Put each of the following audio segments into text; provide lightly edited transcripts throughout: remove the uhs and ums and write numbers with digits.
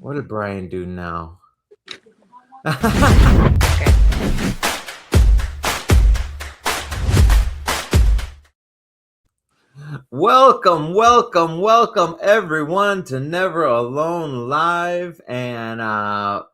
What did Brian do now? Welcome, everyone to Never Alone Live. And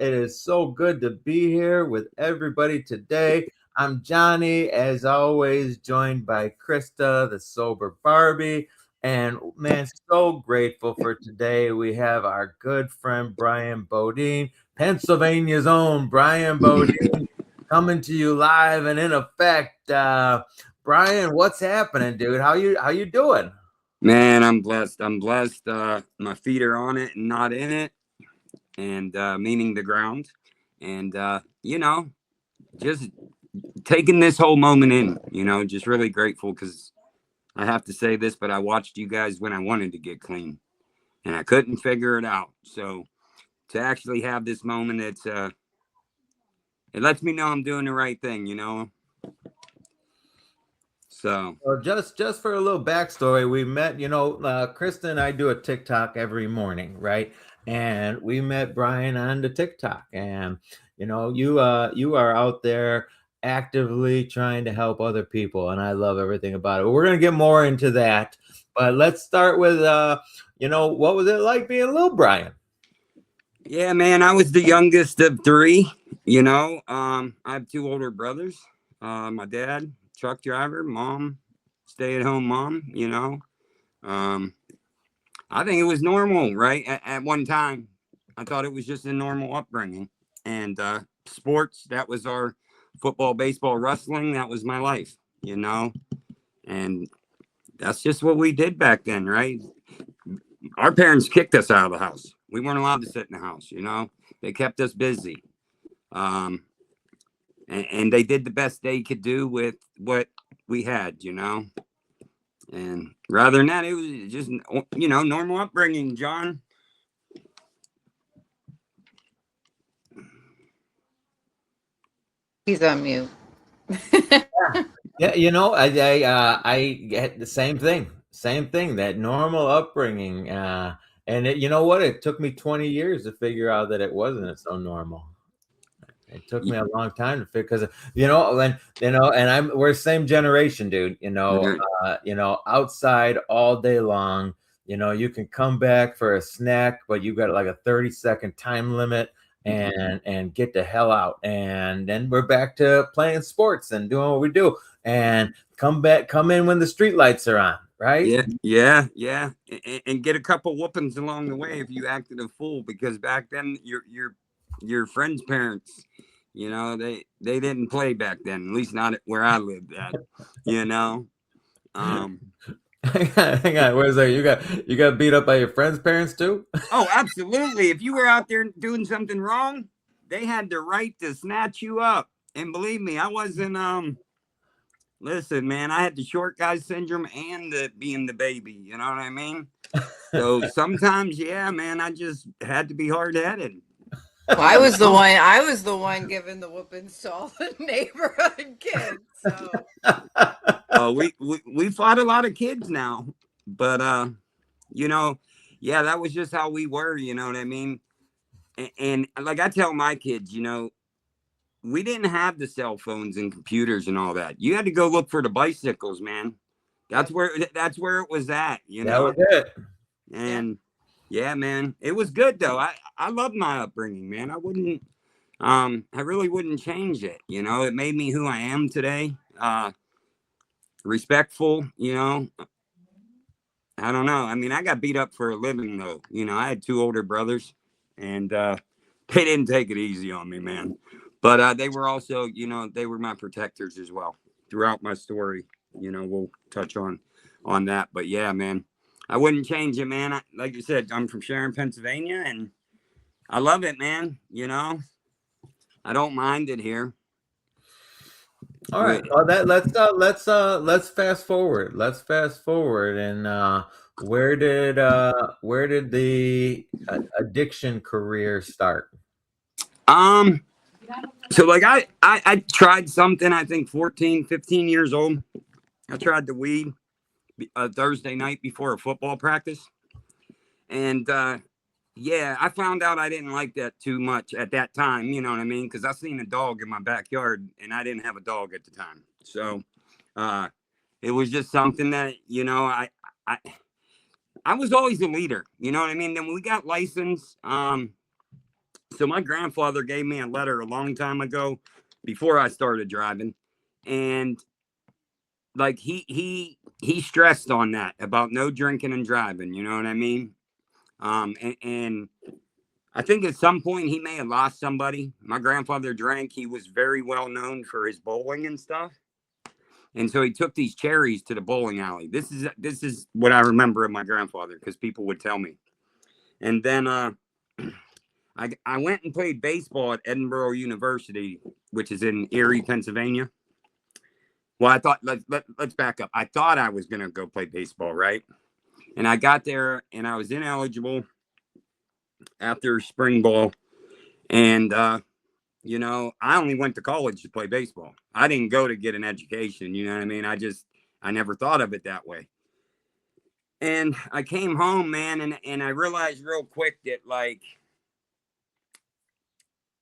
it is so good to be here with everybody today. I'm Johnny, as always, joined by Krista, the sober Barbie. And man, so grateful for today. We have our good friend Brian Bodien, Pennsylvania's own Brian Bodien, coming to you live and in effect. Brian, what's happening, dude? How you doing? Man, I'm blessed. My feet are on it and not in it, and meaning the ground. And just taking this whole moment in, just really grateful because I have to say this, but I watched you guys when I wanted to get clean and I couldn't figure it out. So to actually have this moment, it lets me know I'm doing the right thing. So just for a little backstory, we met. Krista and I do a TikTok every morning, right? And we met Brian on the TikTok, and you are out there actively trying to help other people, and I love everything about it. But we're gonna get more into that, but let's start with what was it like being little Brian? yeah, man, I was the youngest of three. I have two older brothers. My dad, truck driver, mom, stay-at-home mom. Um, I think it was normal, right? At one time, I thought it was just a normal upbringing, and sports. That was our football, baseball, wrestling. That was my life. And that's just what we did back then, right? Our parents kicked us out of the house. We weren't allowed to sit in the house. They kept us busy. And they did the best they could do with what we had. And rather than that, it was just, normal upbringing, John. He's on mute. Yeah, I get the same thing, that normal upbringing. And you know what? It took me 20 years to figure out that it wasn't so normal. It took me a long time to figure because and we're the same generation, dude. Outside all day long. You can come back for a snack, but you got like a 30-second time limit and get the hell out. And then we're back to playing sports and doing what we do. And come in when the street lights are on, right? Yeah. And get a couple whoopings along the way if you acted a fool, because back then your friends' parents, they didn't play back then, at least not where I lived at. Hang on, where's that? You got beat up by your friends' parents too? Oh, absolutely. If you were out there doing something wrong, they had the right to snatch you up. And believe me, I wasn't listen, man, I had the short guy syndrome and the being the baby, you know what I mean? So sometimes, yeah, man, I just had to be hard headed. Well, I was the one giving the whoopings to all the neighborhood kids. So we fought a lot of kids now, but yeah, that was just how we were, you know what I mean? And like I tell my kids, we didn't have the cell phones and computers and all that. You had to go look for the bicycles, man. That's where it was at, That was it. And yeah, man, it was good though. I loved my upbringing, man. I really wouldn't change it. It made me who I am today. Respectful, I don't know. I mean, I got beat up for a living though. I had two older brothers, and they didn't take it easy on me, man. But they were also, they were my protectors as well throughout my story. We'll touch on that. But yeah, man, I wouldn't change it, man. Like you said, I'm from Sharon, Pennsylvania, and I love it, man. I don't mind it here. All right. Well, let's fast forward. Let's fast forward. And where did the addiction career start? So like I tried something, I think 14, 15 years old. I tried the weed a Thursday night before a football practice. And Yeah, I found out I didn't like that too much at that time, you know what I mean? Because I seen a dog in my backyard and I didn't have a dog at the time. So uh, it was just something that, I, I was always a leader, you know what I mean? Then we got licensed. So my grandfather gave me a letter a long time ago before I started driving. And like he stressed on that about no drinking and driving, you know what I mean? And I think at some point he may have lost somebody. My grandfather drank. He was very well known for his bowling and stuff. And so he took these cherries to the bowling alley. This is what I remember of my grandfather because people would tell me. And then I went and played baseball at Edinburgh University, which is in Erie, Pennsylvania. Well, I thought let's back up. I thought I was gonna go play baseball, right? And I got there and I was ineligible after spring ball. And I only went to college to play baseball. I didn't go to get an education, you know what I mean? I never thought of it that way. And I came home, man, and I realized real quick that like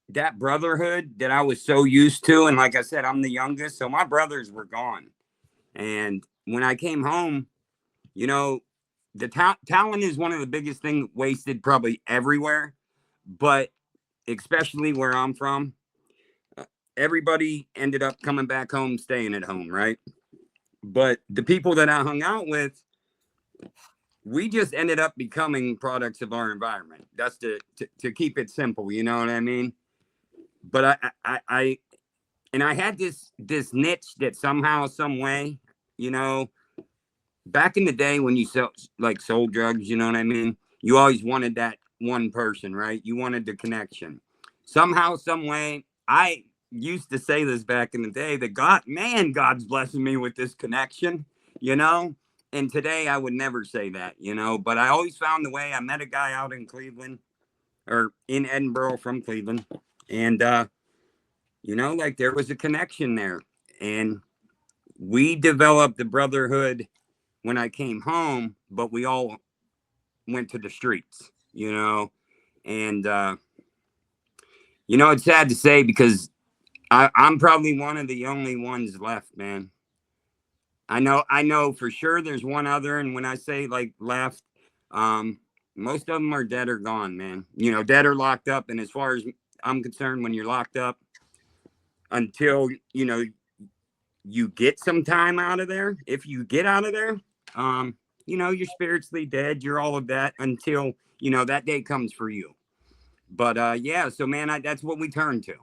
that brotherhood that I was so used to, and like I said, I'm the youngest, so my brothers were gone. And when I came home, you know, the talent is one of the biggest things wasted probably everywhere, but especially where I'm from, everybody ended up coming back home, staying at home, right? But the people that I hung out with, we just ended up becoming products of our environment. That's to keep it simple, you know what I mean? But I had this niche that somehow, some way, you know, back in the day when you sold drugs, you know what I mean? You always wanted that one person, right? You wanted the connection. Somehow, some way, I used to say this back in the day that God's blessing me with this connection, you know? And today I would never say that, you know, but I always found the way. I met a guy out in Cleveland or in Edinburgh from Cleveland. And, like there was a connection there. And we developed the brotherhood when I came home, but we all went to the streets, and, it's sad to say because I'm probably one of the only ones left, man. I know for sure there's one other. And when I say like left, um, most of them are dead or gone, man, dead or locked up. And as far as I'm concerned, when you're locked up until, you get some time out of there, if you get out of there, you're spiritually dead. You're all of that until, that day comes for you. But yeah, so man, that's what we turned to,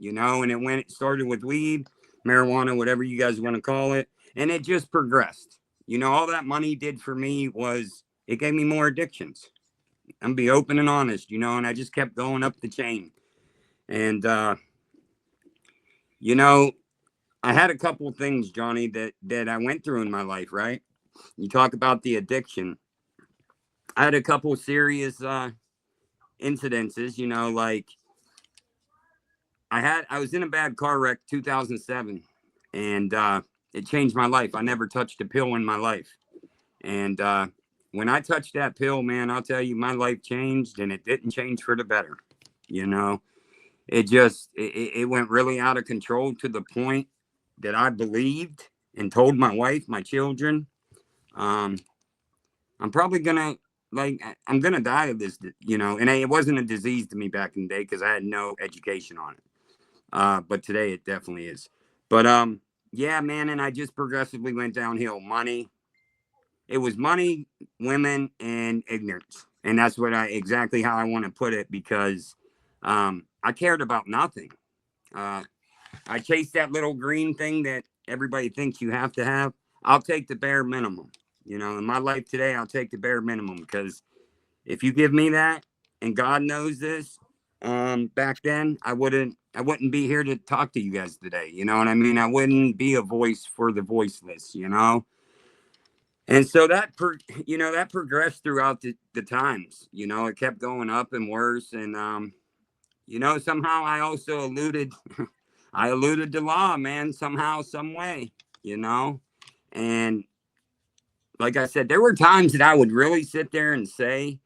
and it started with weed, marijuana, whatever you guys want to call it. And it just progressed. All that money did for me was it gave me more addictions. I'm be open and honest, and I just kept going up the chain. And, I had a couple of things, Johnny, that I went through in my life, right? You talk about the addiction. I had a couple of serious incidences, like I was in a bad car wreck 2007, and it changed my life. I never touched a pill in my life. And when I touched that pill, man, I'll tell you, my life changed, and it didn't change for the better. It went really out of control to the point that I believed and told my wife, my children, I'm probably gonna I'm gonna die of this, and it wasn't a disease to me back in the day because I had no education on it. But today it definitely is. But yeah, man, and I just progressively went downhill. Money. It was money, women, and ignorance. And that's exactly how I want to put it, because I cared about nothing. I chased that little green thing that everybody thinks you have to have. I'll take the bare minimum. In my life today, I'll take the bare minimum, because if you give me that, and God knows this, back then I wouldn't be here to talk to you guys today. You know what I mean? I wouldn't be a voice for the voiceless, And so that progressed throughout the times. It kept going up and worse. And somehow I also eluded I eluded the law, man, somehow, some way, And like I said, there were times that I would really sit there and say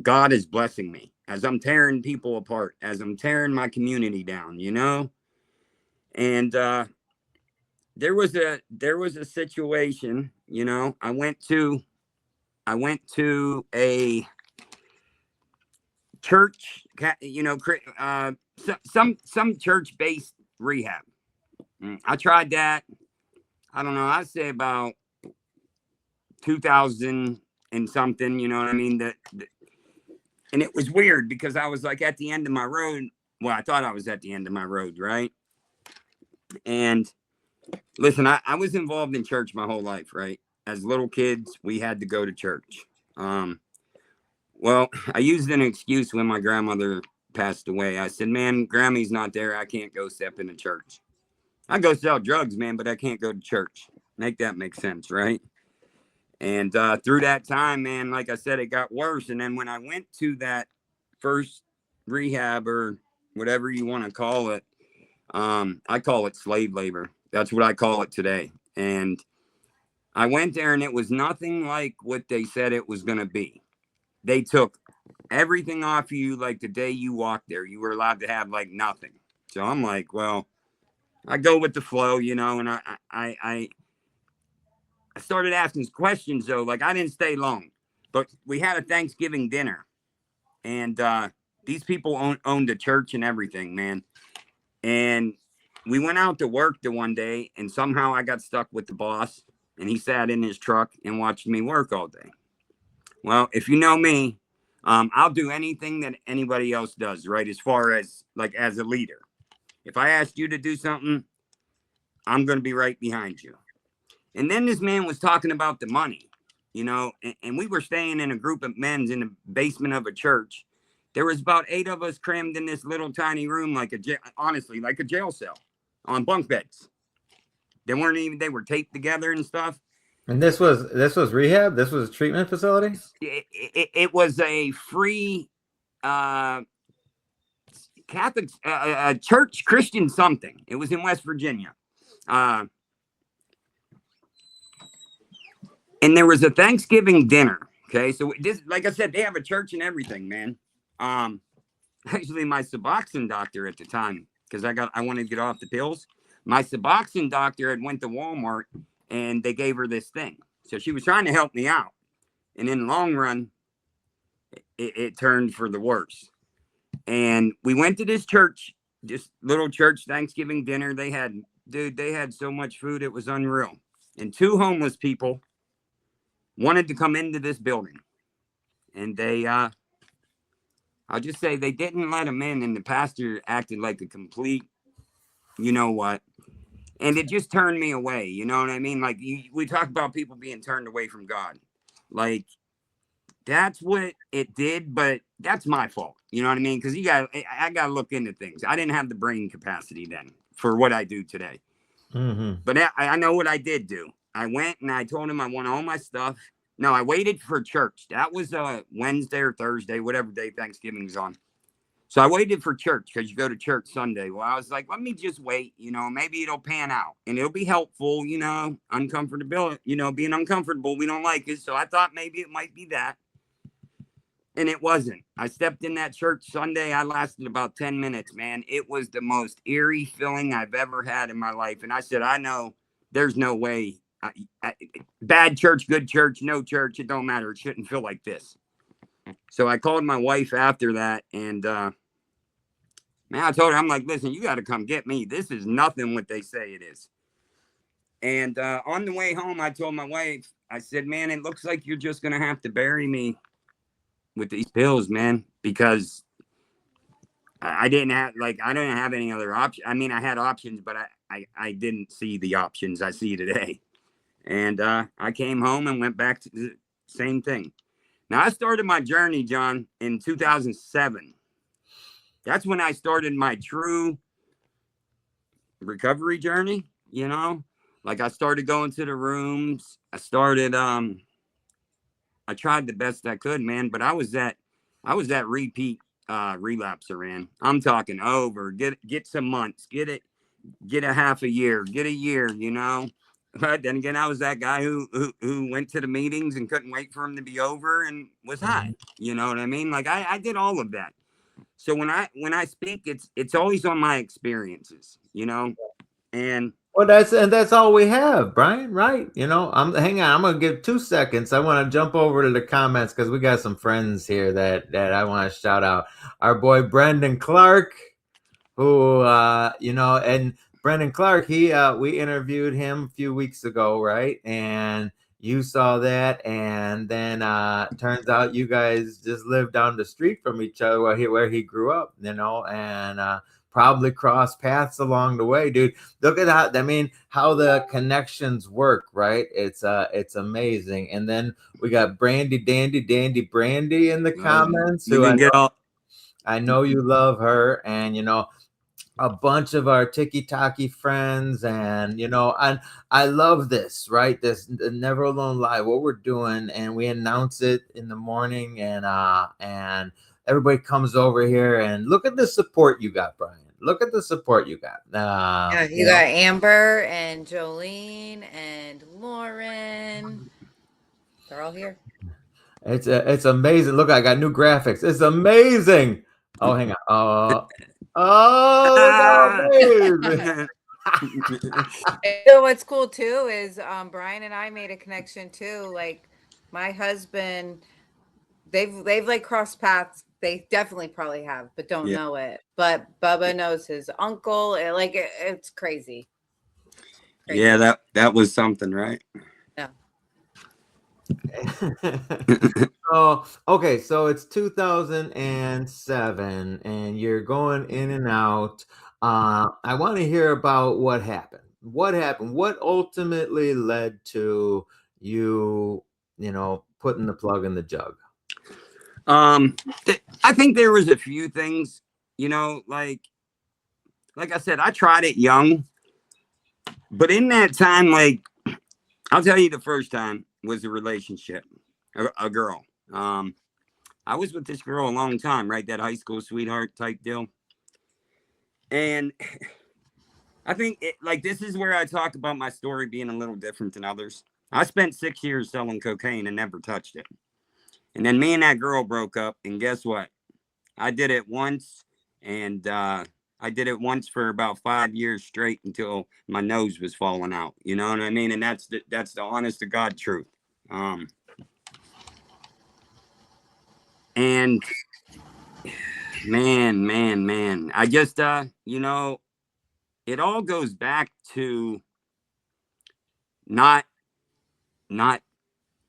God is blessing me as I'm tearing people apart, as I'm tearing my community down, you know. And there was a situation, you know. I went to a church, you know, some church based rehab. I tried that. I don't know. I'd say about 2000 and something. You know what I mean? And it was weird because I was like at the end of my road. Well, I thought I was at the end of my road, right? And listen, I was involved in church my whole life, right? As little kids, we had to go to church. Well, I used an excuse when my grandmother passed away. I said, man, Grammy's not there. I can't go step into church. I go sell drugs, man, but I can't go to church. Make that make sense, right? And through that time, man, like I said, it got worse. And then when I went to that first rehab or whatever you want to call it, I call it slave labor. That's what I call it today. And I went there and it was nothing like what they said it was going to be. They took everything off you like the day you walked there. You were allowed to have like nothing. So I'm like, well, I go with the flow, you know, and I started asking questions though. Like I didn't stay long, but we had a Thanksgiving dinner and these people owned a church and everything, man. And we went out to work the one day and somehow I got stuck with the boss and he sat in his truck and watched me work all day. Well, if you know me, I'll do anything that anybody else does, right? As far as like as a leader, if I asked you to do something, I'm going to be right behind you. And then this man was talking about the money, you know, and we were staying in a group of men's in the basement of a church. There was about 8 of us crammed in this little tiny room, honestly, like a jail cell on bunk beds. They were taped together and stuff. And this was rehab. This was a treatment facility. It was a free Catholic church, Christian something. It was in West Virginia. And there was a Thanksgiving dinner. Okay. So this, like I said, they have a church and everything, man. Actually my Suboxone doctor at the time, because I wanted to get off the pills. My Suboxone doctor had went to Walmart and they gave her this thing. So she was trying to help me out. And in the long run, it turned for the worse. And we went to this church, this little church Thanksgiving dinner. They had so much food, it was unreal. And 2 homeless people wanted to come into this building. And they, I'll just say they didn't let them in. And the pastor acted like a complete, you know what? And it just turned me away. You know what I mean? Like we talk about people being turned away from God. Like that's what it did, but that's my fault. You know what I mean? Because I got to look into things. I didn't have the brain capacity then for what I do today. Mm-hmm. But I know what I did do. I went and I told him I want all my stuff. No, I waited for church. That was Wednesday or Thursday, whatever day Thanksgiving's on. So I waited for church because you go to church Sunday. Well, I was like, let me just wait, you know, maybe it'll pan out and it'll be helpful, you know, uncomfortability, you know, being uncomfortable. We don't like it. So I thought maybe it might be that. And it wasn't. I stepped in that church Sunday. I lasted about 10 minutes, man. It was the most eerie feeling I've ever had in my life. And I said, I know there's no way. Bad church, good church, no church. It don't matter. It shouldn't feel like this. So I called my wife after that and, man, I told her, I'm like, listen, you got to come get me. This is nothing what they say it is. And on the way home, I told my wife, I said, man, it looks like you're just going to have to bury me with these pills, man, because I didn't have any other option. I mean, I had options, but I didn't see the options I see today. And I came home and went back to the same thing. Now, I started my journey, John, in 2007. That's when I started my true recovery journey, you know, like I started going to the rooms. I tried the best I could, man, but I was that repeat relapser, man. I'm talking over, get some months, get a half a year, get a year, you know, But then again, I was that guy who went to the meetings and couldn't wait for them to be over and was high. You know what I mean? Like I did all of that. So when I speak, it's always on my experiences, you know. And Well, that's all we have, Brian. Right? Hang on. I'm gonna give 2 seconds. I want to jump over to the comments because we got some friends here that I want to shout out. Our boy Brendan Clark, who and Brendan Clark, he we interviewed him a few weeks ago, right? And you saw that, and then turns out you guys just live down the street from each other where he grew up, and probably crossed paths along the way, dude. Look at how, I mean, how the connections work, right? It's amazing. And then we got Brandy Brandy in the comments, you who can get all. I know you love her, and a bunch of our tiki-taki friends, and I love this, right? This Never Alone Live, what we're doing, and we announce it in the morning, and everybody comes over here, and look at the support you got, Brian. Look at the support you got. Yeah, you got Amber and Jolene and Lauren. They're all here. It's amazing. Look, I got new graphics. It's amazing. Oh, hang on. Look how amazing. You know what's cool too is Brian and I made a connection too. Like my husband, they've like crossed paths. They definitely probably have, but don't Yeah. know it. But Bubba knows his uncle. It's crazy. Yeah, that was something, right? Yeah. Oh, okay. So it's 2007, and you're going in and out. I want to hear about what happened. What happened? What ultimately led to you, putting the plug in the jug? I think there was a few things, like I said, I tried it young, but in that time, like I'll tell you, the first time was a relationship, a girl. I was with this girl a long time, right? That high school sweetheart type deal. And I think this is where I talk about my story being a little different than others. I spent 6 years selling cocaine and never touched it. And then me and that girl broke up. And guess what? I did it once, and I did it once for about 5 years straight until my nose was falling out. You know what I mean? And that's the honest to God truth. And man, I just it all goes back to not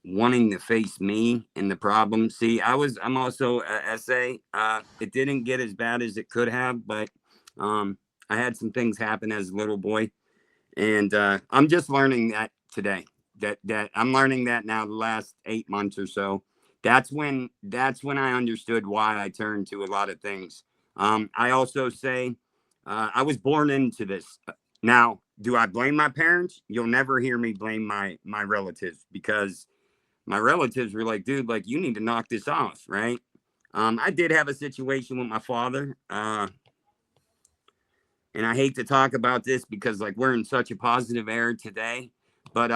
wanting to face me and the problem. See, I'm also a SA. It didn't get as bad as it could have, but I had some things happen as a little boy, and I'm just learning that today. That I'm learning that now the last 8 months or so. That's when I understood why I turned to a lot of things. I also say I was born into this. Now, do I blame my parents? You'll never hear me blame my relatives, because my relatives were like, dude, like, you need to knock this off, right? I did have a situation with my father, and I hate to talk about this because like we're in such a positive era today, but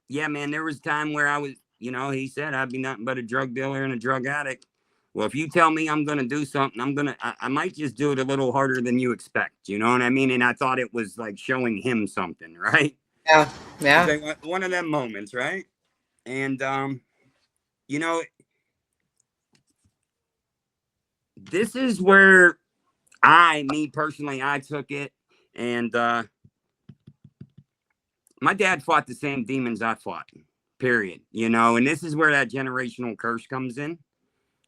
yeah, man, there was a time where I was, he said I'd be nothing but a drug dealer and a drug addict. Well, if you tell me I'm gonna do something, I might just do it a little harder than you expect. You know what I mean? And I thought it was like showing him something, right? Yeah. Yeah. Like one of them moments, right? And this is where me personally, I took it, and my dad fought the same demons I fought, period. And this is where that generational curse comes in.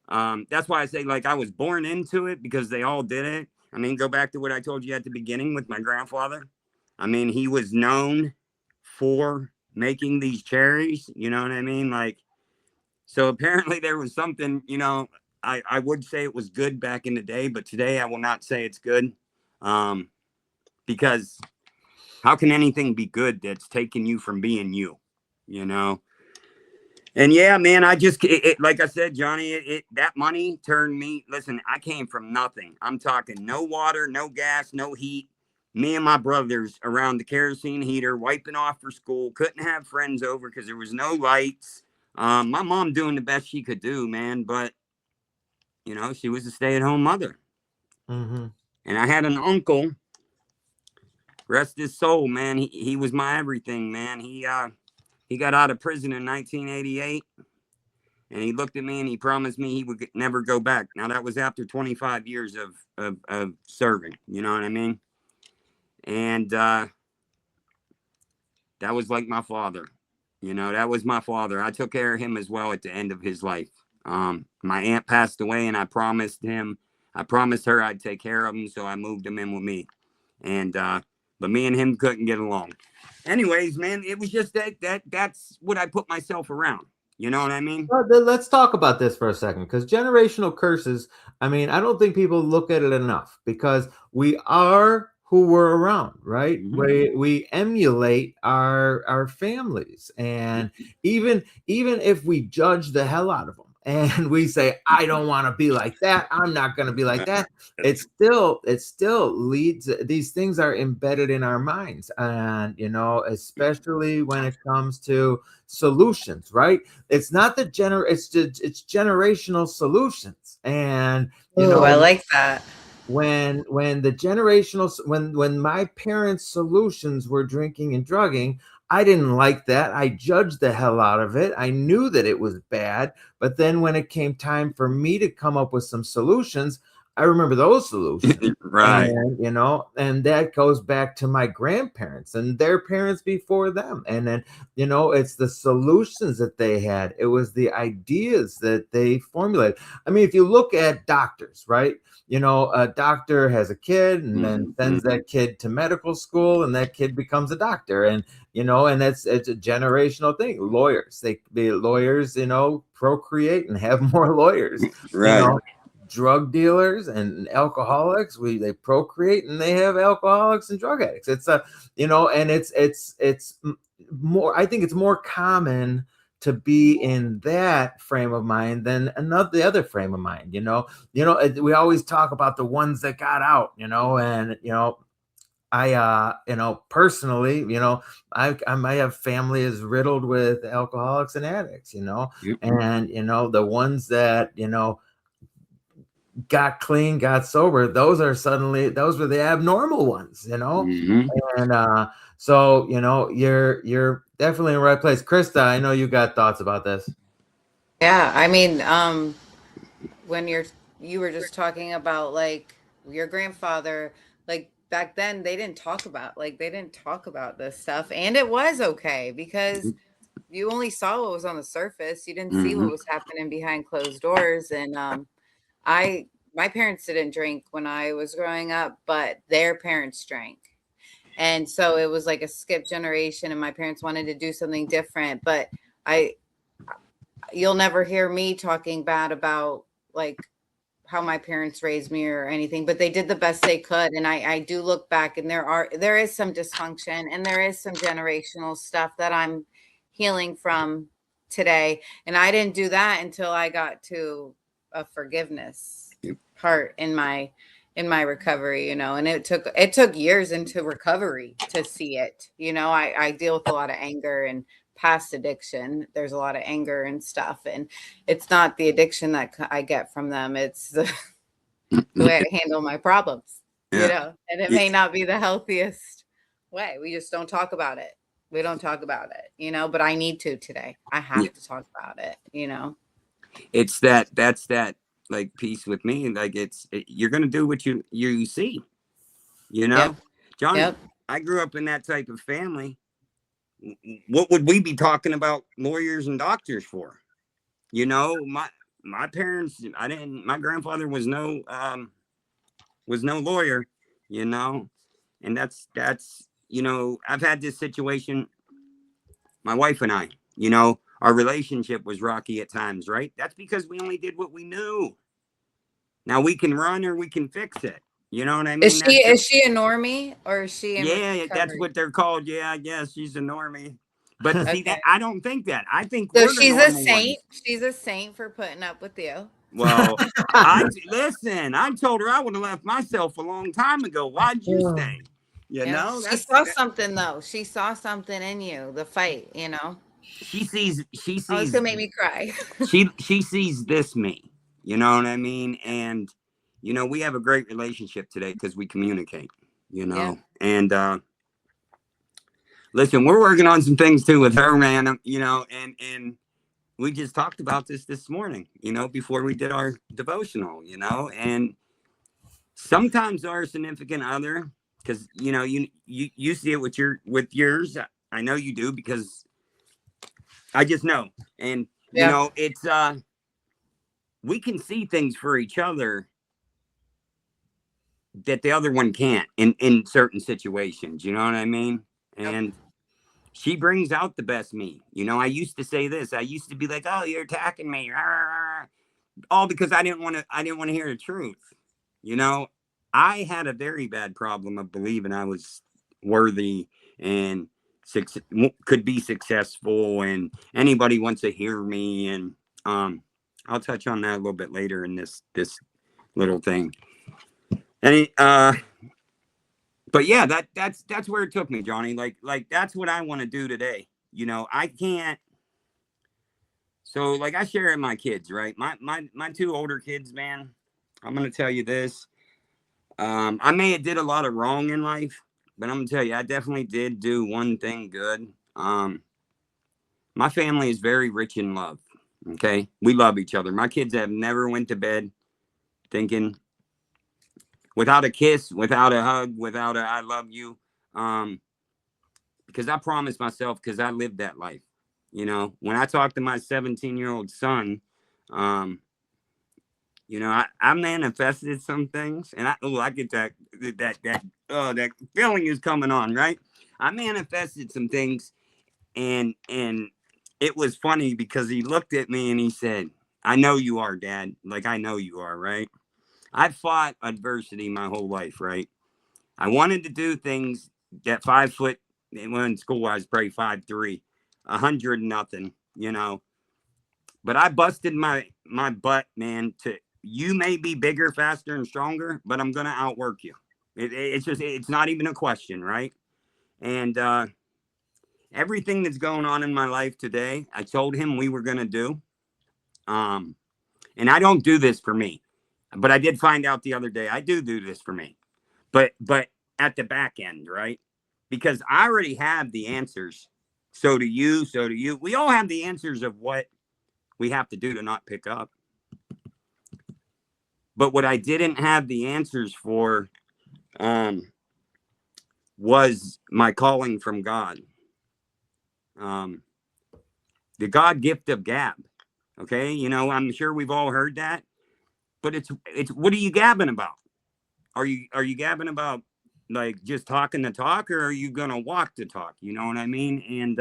That's why I say, like, I was born into it because they all did it. I mean, go back to what I told you at the beginning with my grandfather. I mean, he was known for making these cherries, you know what I mean? Like, so apparently there was something, I would say it was good back in the day, but today I will not say it's good. Because how can anything be good that's taking you from being you, And yeah, man, I just, like I said, Johnny, that money turned me, listen, I came from nothing. I'm talking no water, no gas, no heat. me and my brothers around the kerosene heater, wiping off for school. Couldn't have friends over because there was no lights. My mom doing the best she could do, man. But, you know, she was a stay-at-home mother. Mm-hmm. And I had an uncle, rest his soul, man. He was my everything, man. He got out of prison in 1988. And he looked at me and he promised me he would never go back. Now, that was after 25 years of serving. You know what I mean? And that was like my father. You know, that was my father. I took care of him as well at the end of his life. My aunt passed away, and I promised her I'd take care of him, so I moved him in with me. And but me and him couldn't get along. Anyways, man, it was just that's what I put myself around. You know what I mean? Well, let's talk about this for a second, because generational curses, I mean, I don't think people look at it enough, because we are who we're around, right? Mhm. We emulate our families, and even if we judge the hell out of them and we say, I don't want to be like that, I'm not going to be like that, it still leads, these things are embedded in our minds, and you know, especially when it comes to solutions, right? It's not the it's generational solutions. And you Oh, I know, like that. when the generational, when my parents' solutions were drinking and drugging, I didn't like that. I judged the hell out of it. I knew that it was bad. But then when it came time for me to come up with some solutions, I remember those solutions. Right. And you know, and that goes back to my grandparents and their parents before them. And then, you know, it's the solutions that they had. It was the ideas that they formulated. I mean, if you look at doctors, right? You know, a doctor has a kid and then sends that kid to medical school, and that kid becomes a doctor. And you know, and it's a generational thing. Lawyers, they be lawyers, you know, procreate and have more lawyers. You Right. know, drug dealers and alcoholics, they procreate and they have alcoholics and drug addicts. It's a, you know, and it's more, I think it's more common to be in that frame of mind than the other frame of mind. We always talk about the ones that got out, you know, and you know, I you know, personally, you know, I might have family is riddled with alcoholics and addicts, you know. Yep. And you know, the ones that, you know, got clean, got sober, those were the abnormal ones, you know. Mm-hmm. And so, you know, you're definitely in the right place. Krista, I know you got thoughts about this. Yeah, I mean, when you were just talking about like your grandfather, like back then they didn't talk about this stuff, and it was okay because you only saw what was on the surface. You didn't see Mm-hmm. what was happening behind closed doors. And I my parents didn't drink when I was growing up, but their parents drank. And so it was like a skip generation, and my parents wanted to do something different, but I you'll never hear me talking bad about like how my parents raised me or anything, but they did the best they could. And I do look back, and there is some dysfunction, and there is some generational stuff that I'm healing from today. And I didn't do that until I got to a forgiveness part in my recovery, you know. And it took years into recovery to see it. You know, I deal with a lot of anger and past addiction. There's a lot of anger and stuff, and it's not the addiction that I get from them. It's the way I handle my problems, you Yeah. know, and it may not be the healthiest way. We just don't talk about it. We don't talk about it, you know, but I need to today. I Yeah. have to talk about it, you know. That's that like piece with me. Like you're gonna do what you see. You know, Yep. Johnny. Yep. I grew up in that type of family. What would we be talking about lawyers and doctors for? You know, my parents. I didn't. My grandfather was no lawyer. You know, and that's you know, I've had this situation. My wife and I. You know, our relationship was rocky at times. Right. That's because we only did what we knew. Now we can run or we can fix it. You know what I mean? Is she a normie, or is she in Yeah, that's recovery? what they're called. Yeah, I guess she's a normie. But see Okay. that I don't think that. I think So we're the she's a normal saint. ones. She's a saint for putting up with you. Well, listen. I told her I would have left myself a long time ago. Why'd you stay? You Yeah. know, She saw something though. She saw something in you, the fight, you know. she sees Oh, it's gonna make me cry. she sees this me. You know what I mean? And you know, we have a great relationship today because we communicate. You Yeah. know, and listen, we're working on some things too with her, man. You know, and we just talked about this morning. You know, before we did our devotional. You know, and sometimes our significant other, because you know, you see it with yours. I know you do because I just know, and you Yeah. know, it's we can see things for each other that the other one can't in certain situations. You know what I mean? Yep. And she brings out the best me. You know, I used to say this. I used to be like, "Oh, you're attacking me," all because I didn't want to. I didn't want to hear the truth. You know, I had a very bad problem of believing I was worthy and could be successful, and anybody wants to hear me. And I'll touch on that a little bit later in this little thing. And but yeah, that's where it took me, Johnny. Like that's what I want to do today. You know, I can't. So like I share it with my kids, right? My two older kids, man. I'm gonna tell you this. I may have did a lot of wrong in life, but I'm gonna tell you, I definitely did do one thing good. My family is very rich in love. Okay, we love each other. My kids have never went to bed thinking without a kiss, without a hug, without a "I love you," because I promised myself because I lived that life. You know, when I talked to my 17-year-old son, you know, I manifested some things, and I get that feeling is coming on, right? I manifested some things, and it was funny because he looked at me and he said, "I know you are, Dad. Like I know you are, right? I've fought adversity my whole life, right? I wanted to do things that 5 foot. When in school, I was probably 5'3", 100 nothing, you know. But I busted my butt, man. To you may be bigger, faster, and stronger, but I'm gonna outwork you. It's not even a question, right? And everything that's going on in my life today, I told him we were gonna do. Um, and I don't do this for me, but I did find out the other day I do this for me. But at the back end, right? Because I already have the answers. So do you. So do you. We all have the answers of what we have to do to not pick up. But what I didn't have the answers for was my calling from God. Um, the God gift of gab. Okay, you know, I'm sure we've all heard that. But it's what are you gabbing about? Are you gabbing about like just talking the talk, or are you gonna walk the talk? You know what I mean? And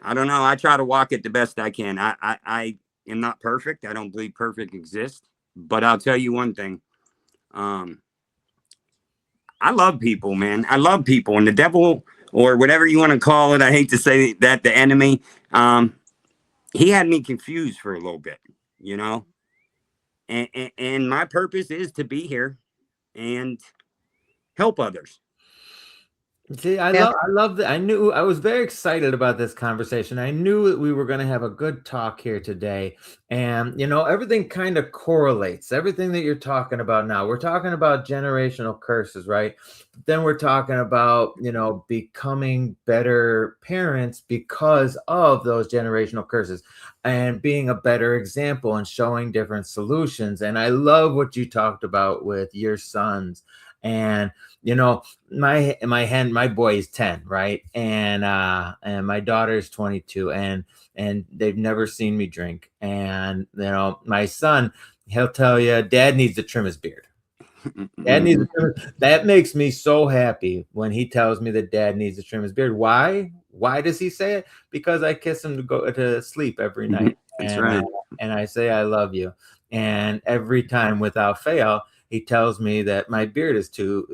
I don't know. I try to walk it the best I can. I am not perfect. I don't believe perfect exists. But I'll tell you one thing. Um, I love people, man. I love people. And the devil, or whatever you want to call it, I hate to say that, the enemy, he had me confused for a little bit, you know? And my purpose is to be here and help others. See, Yeah. I love that. I knew I was very excited about this conversation. I knew that we were going to have a good talk here today. And, you know, everything kind of correlates. Everything that you're talking about now. We're talking about generational curses, right? But then we're talking about, you know, becoming better parents because of those generational curses and being a better example and showing different solutions. And I love what you talked about with your sons. And you know, my boy is 10, right? And my daughter is 22, and they've never seen me drink. And you know, my son, he'll tell you, Dad needs to trim his beard. Dad needs to trim that makes me so happy when he tells me that Dad needs to trim his beard. Why does he say it? Because I kiss him to go to sleep every night. That's And right. and I say I love you. And every time without fail, he tells me that my beard is too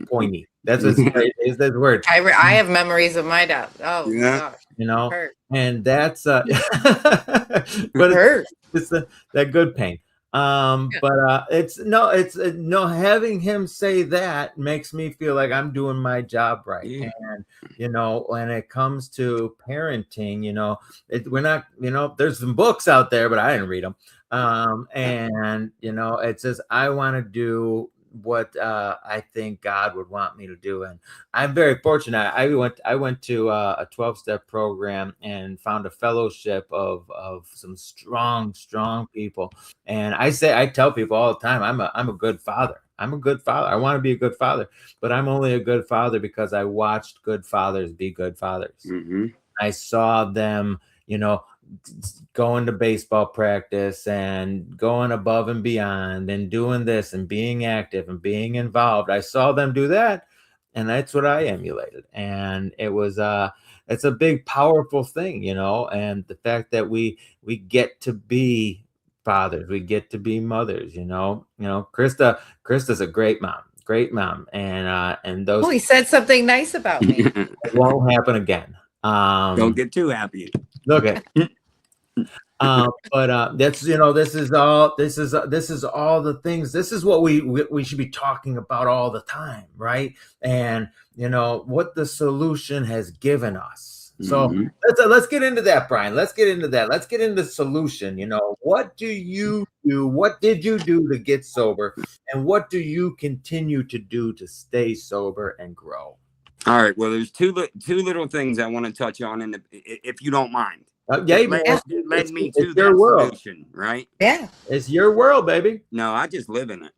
pointy. That's his is that word. I have memories of my dad. Oh my Yeah. gosh. You know, Hurt. and that's but Hurt. it's that good pain. But it's no, having him say that makes me feel like I'm doing my job right. Yeah. And when it comes to parenting, we're not, there's some books out there, but I didn't read them. And it says I want to do what I think God would want me to do. And I'm very fortunate. I went to a 12-step program and found a fellowship of some strong people. And I tell people all the time, I'm a good father. I'm a good father. I want to be a good father, but I'm only a good father because I watched good fathers be good fathers. Mm-hmm. I saw them, going to baseball practice and going above and beyond and doing this and being active and being involved. I saw them do that, and that's what I emulated. And it's a big, powerful thing, and the fact that we get to be fathers, we get to be mothers, Krista's a great mom, and those he said something nice about me. won't happen again. Don't get too happy. Look at but that's this is all the things. This is what we should be talking about all the time, right? And what the solution has given us. So let's get into that, Brian. Let's get into that. Let's get into the solution. What do you do? What did you do to get sober, and what do you continue to do to stay sober and grow? All right. Well, there's two little things I want to touch on, if you don't mind. It led me to that solution, right? Yeah, it's your world, baby. No, I just live in it.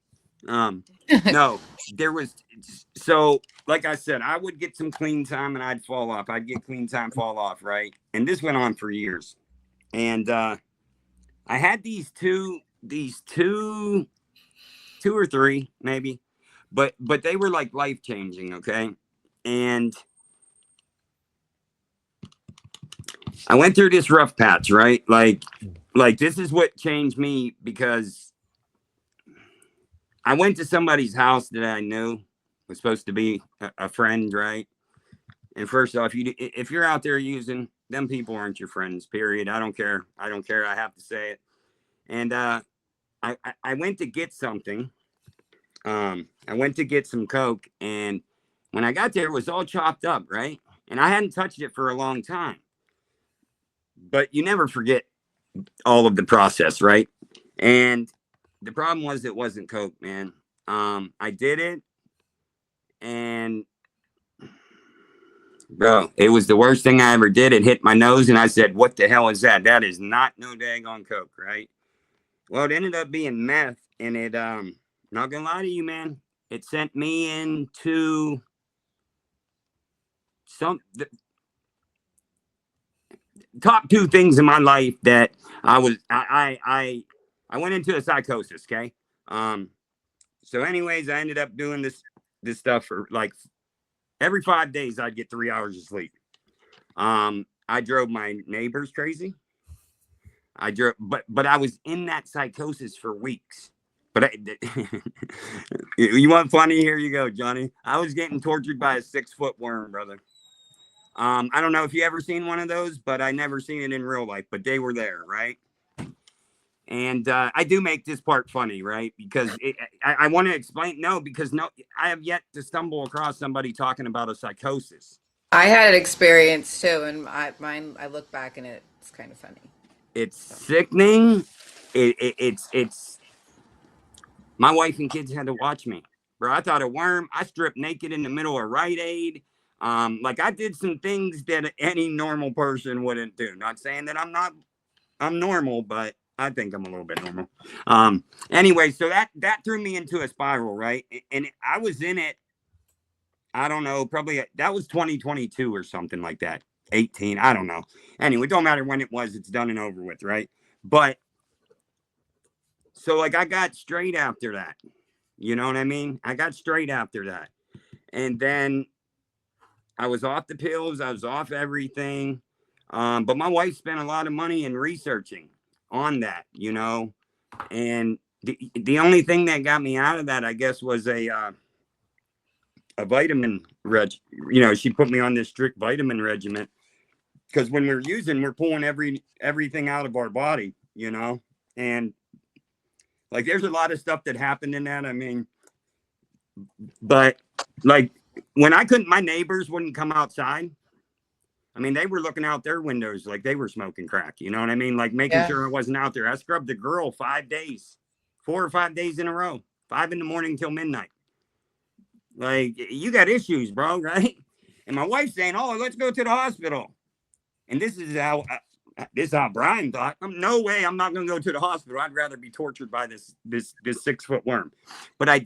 No, there was, so like I said, I would get some clean time and I'd fall off. I'd get clean time, fall off, right? And this went on for years. And I had these two or three maybe, but they were like life changing, okay? And I went through this rough patch, right? Like this is what changed me, because I went to somebody's house that I knew was supposed to be a friend, right? And first off, if you're out there using, them people aren't your friends, period. I don't care. I have to say it. And I went to get something. I went to get some Coke, and when I got there, it was all chopped up, right? And I hadn't touched it for a long time. But you never forget all of the process, right? And the problem was it wasn't Coke, man. I did it, and bro, it was the worst thing I ever did. It hit my nose, and I said, what the hell is that? That is not no daggone Coke, right? Well, it ended up being meth, and it, not gonna lie to you, man, it sent me into top two things in my life that I went into a psychosis, okay? So anyways, I ended up doing this stuff for like every 5 days. I'd get 3 hours of sleep. I drove my neighbors crazy. But I was in that psychosis for weeks. But you want funny? Here you go, Johnny. I was getting tortured by a 6-foot worm, brother. I don't know if you ever seen one of those, but I never seen it in real life, but they were there, right? And I do make this part funny, right? Because I want to explain, because I have yet to stumble across somebody talking about a psychosis. I had an experience too, and I look back and it's kind of funny. It's sickening. It's my wife and kids had to watch me, bro. I thought a worm. I stripped naked in the middle of Rite Aid. Like I did some things that any normal person wouldn't do. Not saying that I'm normal, but I think I'm a little bit normal. Anyway, so that threw me into a spiral, right? And I was in it, I don't know, probably that was 2022 or something like that. 18, I don't know. Anyway, it don't matter when it was, it's done and over with, right? But so like I got straight after that. You know what I mean? I got straight after that. And then I was off the pills, I was off everything. But my wife spent a lot of money in researching on that, and the only thing that got me out of that, I guess, was a vitamin she put me on this strict vitamin regimen, because when we're pulling everything out of our body, and Like, there's a lot of stuff that happened in that. I mean, but like when I couldn't, my neighbors wouldn't come outside. I mean, they were looking out their windows like they were smoking crack. You know what I mean? Like making sure I wasn't out there. I scrubbed the girl 5 days, 4 or 5 days in a row, 5 in the morning till midnight. Like, you got issues, bro, right? And my wife's saying, "Oh, let's go to the hospital." And this is how Brian thought. No way, I'm not going to go to the hospital. I'd rather be tortured by this 6-foot worm. But I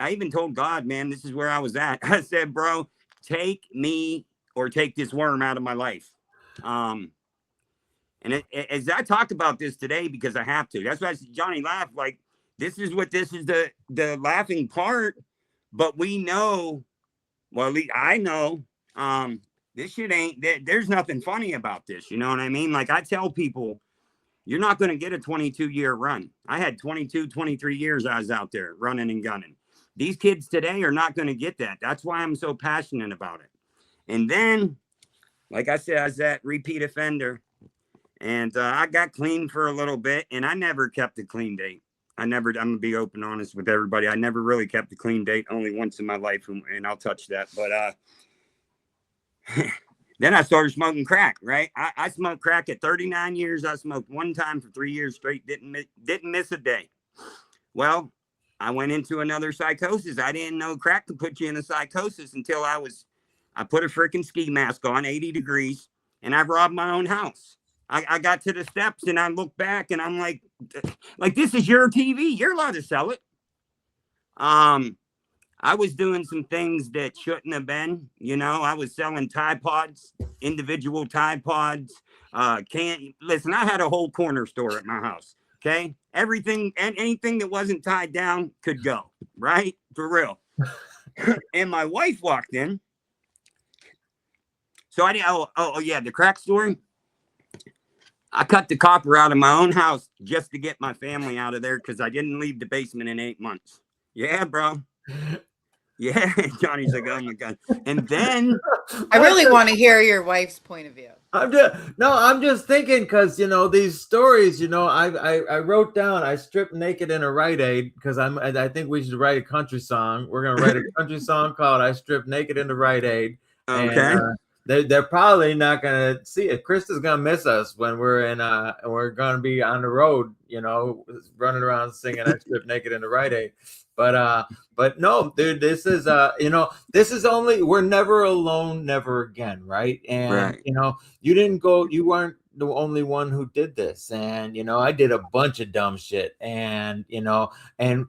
even told God, man, this is where I was at. I said, bro, take me or take this worm out of my life. And as I talk about this today, because I have to, that's why I said, Johnny laughed. Like, this is the laughing part. But we know, well, at least I know, this shit ain't, there's nothing funny about this. You know what I mean? Like, I tell people, you're not going to get a 22-year run. I had 22, 23 years I was out there running and gunning. These kids today are not going to get that. That's why I'm so passionate about it. And then, like I said, I was that repeat offender. And I got clean for a little bit, and I never kept a clean date. I'm going to be open, honest with everybody. I never really kept a clean date, only once in my life, and I'll touch that. But then I started smoking crack, right? I smoked crack at 39 years. I smoked one time for 3 years straight, didn't miss a day. Well, I went into another psychosis. I didn't know crack could put you in a psychosis until I put a freaking ski mask on, 80 degrees, and I robbed my own house. I got to the steps and I look back and I'm like, this is your TV. You're allowed to sell it. I was doing some things that shouldn't have been, you know. I was selling Tide Pods, individual Tide Pods. Listen, I had a whole corner store at my house. Okay. Everything and anything that wasn't tied down could go, right? For real. And my wife walked in. So yeah, the crack story. I cut the copper out of my own house just to get my family out of there because I didn't leave the basement in 8 months. Yeah, bro. Yeah, Johnny's like, oh my God. And then I really want to hear your wife's point of view. I'm just thinking because, you know, these stories, you know, I wrote down, I stripped naked in a Rite Aid because I think we should write a country song. We're going to write a country song called I Stripped Naked in a Rite Aid. Okay. And, they're probably not going to see it. Krista's going to miss us when we're we're going to be on the road, you know, running around singing I Stripped Naked in the Rite Aid. But no, dude, this is, you know, this is only, we're never alone, never again. Right. And, right. You know, you weren't the only one who did this. And, you know, I did a bunch of dumb shit and, you know, and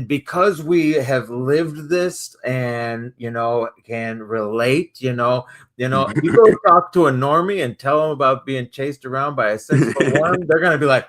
because we have lived this and, you know, can relate, you know, you go talk to a normie and tell them about being chased around by a 6-foot worm. They're going to be like,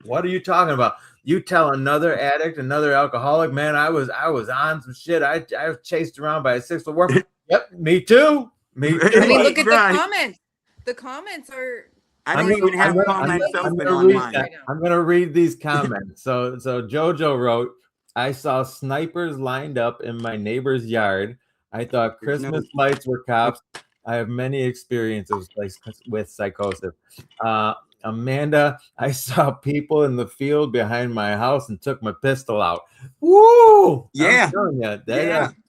what are you talking about? You tell another addict, another alcoholic, man, I was on some shit. I was chased around by a 6-foot worm. Yep, me too. Me too. I mean, look at the comments. The comments are. I don't even have comments open online. I'm going to read these comments. So Jojo wrote, I saw snipers lined up in my neighbor's yard. I thought Christmas lights were cops. I have many experiences with psychosis. Amanda, I saw people in the field behind my house and took my pistol out. Woo! Yeah.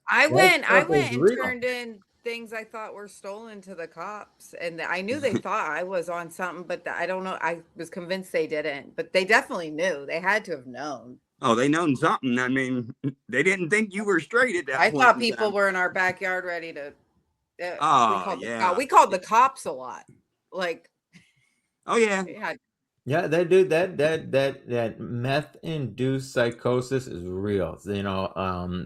I went and turned in things I thought were stolen to the cops. And I knew they thought I was on something, but I don't know. I was convinced they didn't, but they definitely knew. They had to have known. Oh, they known something. I mean, they didn't think you were straight at that point. I thought people were in our backyard ready to. We called the cops a lot. Like. Oh yeah. Yeah, they do that meth-induced psychosis is real. You know,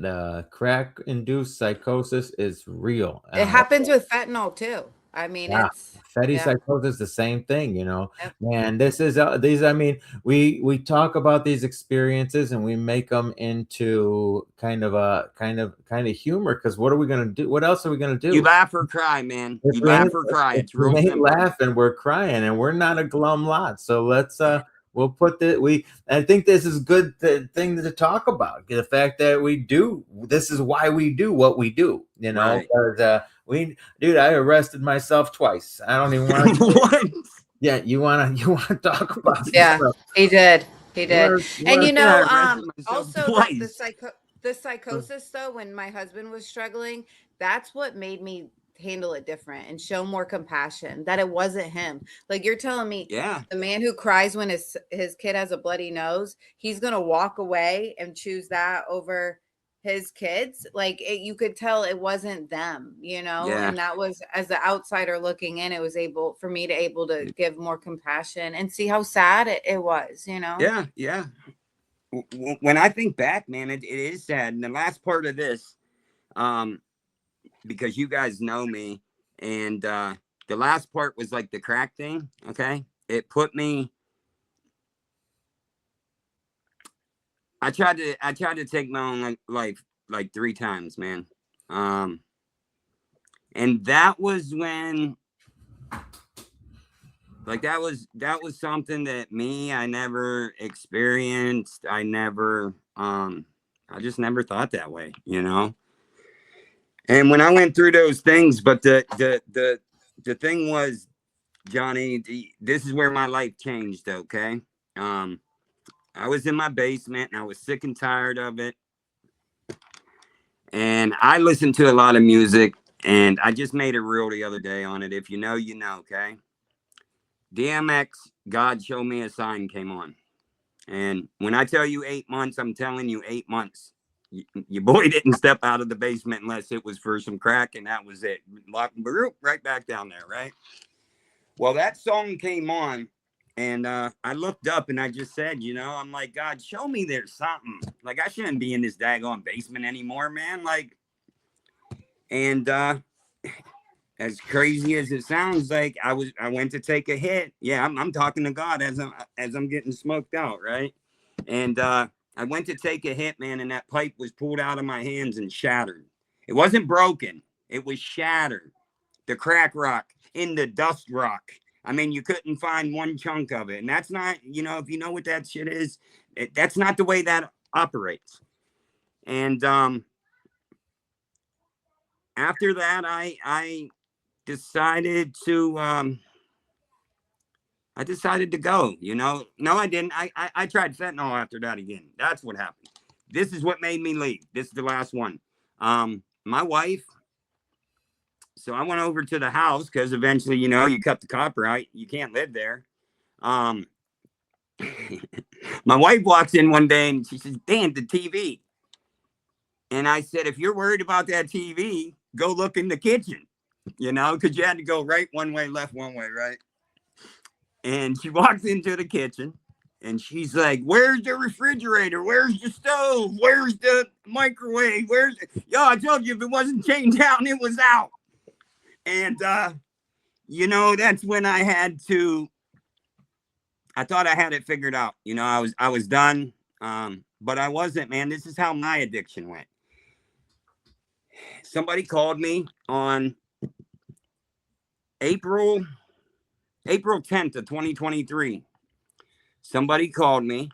the crack-induced psychosis is real. It happens with fentanyl too. I mean, it's psychosis, the same thing, you know. Yep. And this is these. I mean, we talk about these experiences and we make them into kind of humor. Because what are we gonna do? What else are we gonna do? You laugh or cry, man. You laugh or cry. It's real simple. We laugh and we're crying, and we're not a glum lot. So let's we'll put that. I think this is a good thing to talk about. The fact that we do. This is why we do what we do. You know. Right. Dude, I arrested myself twice. I don't even want to. What? Yeah, you want to talk about? Yeah, he did. He did. And Where's you Yeah, know, I arrested myself also twice. the psychosis though, when my husband was struggling, that's what made me handle it different and show more compassion, that it wasn't him. Like you're telling me Yeah, the man who cries when his kid has a bloody nose, he's going to walk away and choose that over his kids. Like you could tell it wasn't them, you know, yeah, and that was, as the outsider looking in, it was able for me to able to give more compassion and see how sad it was, you know. yeah, yeah. When I think back, man, it is sad. And the last part of this, um, because you guys know me, and the last part was like the crack thing. Okay, it put me. I tried to take my own life like 3 times, man. Um, and that was when, like, that was something that I never experienced. I just never thought that way, you know. And when I went through those things, but the thing was, Johnny, this is where my life changed. Okay, um, I was in my basement and I was sick and tired of it, and I listened to a lot of music. And I just made a reel the other day on it. If you know, you know. Okay, DMX, God Show Me a Sign came on. And when I tell you 8 months, I'm telling you 8 months. Your boy didn't step out of the basement unless it was for some crack, and that was it. Lock right back down there, right? Well, that song came on, and I looked up and I just said, you know, I'm like, God, show me there's something. Like, I shouldn't be in this daggone basement anymore, man. Like, and as crazy as it sounds, like I went to take a hit. Yeah, I'm talking to God as I'm getting smoked out, right? And I went to take a hit, man, and that pipe was pulled out of my hands and shattered. It wasn't broken, it was shattered. The crack rock in the dust rock. I mean, you couldn't find one chunk of it. And that's not, you know, if you know what that shit is, that's not the way that operates. And after that, I decided to go, you know. No, I didn't. I tried fentanyl after that again. That's what happened. This is what made me leave. This is the last one. My wife, so I went over to the house because eventually, you know, you cut the copper out, you can't live there. Um, my wife walks in one day and she says, "Dan, the TV." And I said, "If you're worried about that TV, go look in the kitchen, you know, because you had to go right one way, left one way, right?" And she walks into the kitchen and she's like, "Where's the refrigerator? Where's the stove? Where's the microwave? Yo, I told you if it wasn't chained down, it was out." And you know, that's when I thought I had it figured out. You know, I was done. But I wasn't, man. This is how my addiction went. Somebody called me on April April 10th of 2023. Somebody called me,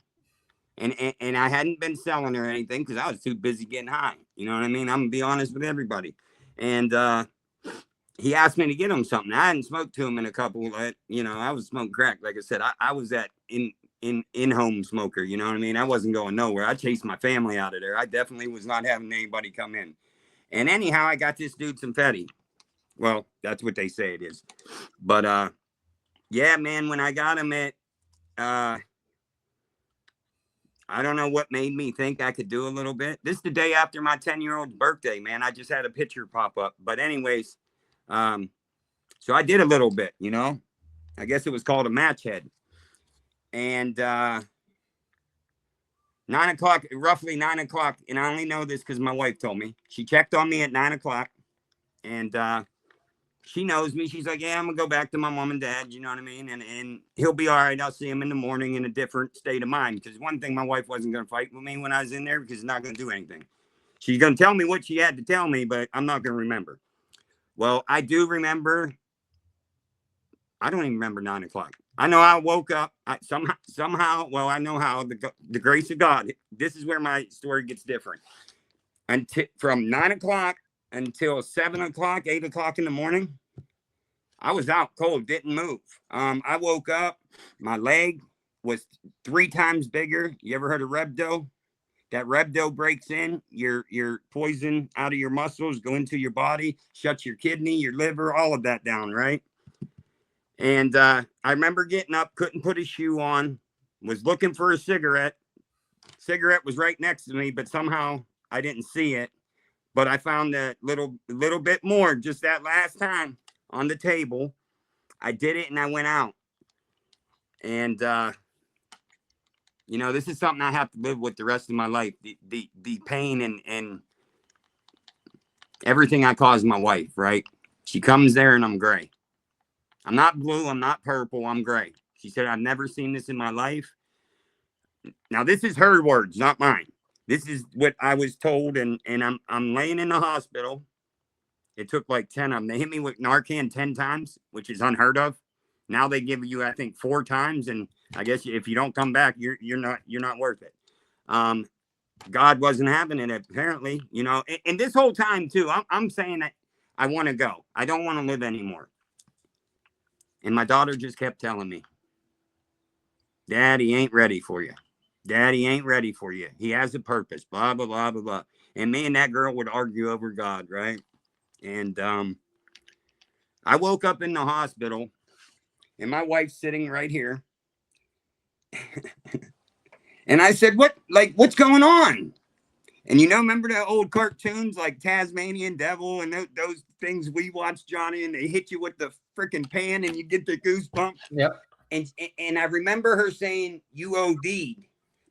and I hadn't been selling or anything because I was too busy getting high. You know what I mean? I'm gonna be honest with everybody. And he asked me to get him something. I hadn't smoked to him in a couple. You know, I was smoking crack. Like I said, I was that in-home smoker. You know what I mean? I wasn't going nowhere. I chased my family out of there. I definitely was not having anybody come in. And anyhow, I got this dude some Fetty. Well, that's what they say it is. But yeah, man, when I got him at I don't know what made me think I could do a little bit. This is the day after my 10-year-old birthday, man. I just had a picture pop up. But anyways, so I did a little bit, you know. I guess it was called a match head. And 9 o'clock, roughly 9 o'clock, and I only know this because my wife told me. She checked on me at 9 o'clock, and she knows me. She's like, "Yeah, I'm gonna go back to my mom and dad." You know what I mean? And he'll be all right. I'll see him in the morning in a different state of mind. Because one thing, my wife wasn't gonna fight with me when I was in there because it's not gonna do anything. She's gonna tell me what she had to tell me, but I'm not gonna remember. Well, I do remember. I don't even remember 9 o'clock. I know I woke up somehow. Well, I know how the grace of God. This is where my story gets different. Until from 9 o'clock until 7 o'clock, 8 o'clock in the morning, I was out cold, didn't move. I woke up, my leg was 3 times bigger. You ever heard of rhabdo? That rhabdo breaks in, your poison out of your muscles, go into your body, shuts your kidney, your liver, all of that down, right? And I remember getting up, couldn't put a shoe on, was looking for a cigarette. Cigarette was right next to me, but somehow I didn't see it. But I found a little bit more just that last time on the table. I did it and I went out. And you know, this is something I have to live with the rest of my life. The pain and everything I cause my wife, right? She comes there and I'm gray. I'm not blue, I'm not purple, I'm gray. She said, I've never seen this in my life. Now, this is her words, not mine. This is what I was told, and I'm laying in the hospital. It took like 10 of them. They hit me with Narcan 10 times, which is unheard of. Now they give you, I think, 4 times, and I guess if you don't come back, you're not worth it. God wasn't having it, apparently, you know. And this whole time too, I'm saying that I want to go. I don't want to live anymore. And my daughter just kept telling me, Daddy ain't ready for you. Daddy ain't ready for you. He has a purpose, blah, blah, blah, blah, blah. And me and that girl would argue over God, right? And I woke up in the hospital, and my wife's sitting right here. And I said, what's going on? And you know, remember the old cartoons like Tasmanian Devil and those things we watched, Johnny, and they hit you with the freaking pan and you get the goosebumps? Yep. And I remember her saying, you OD'd.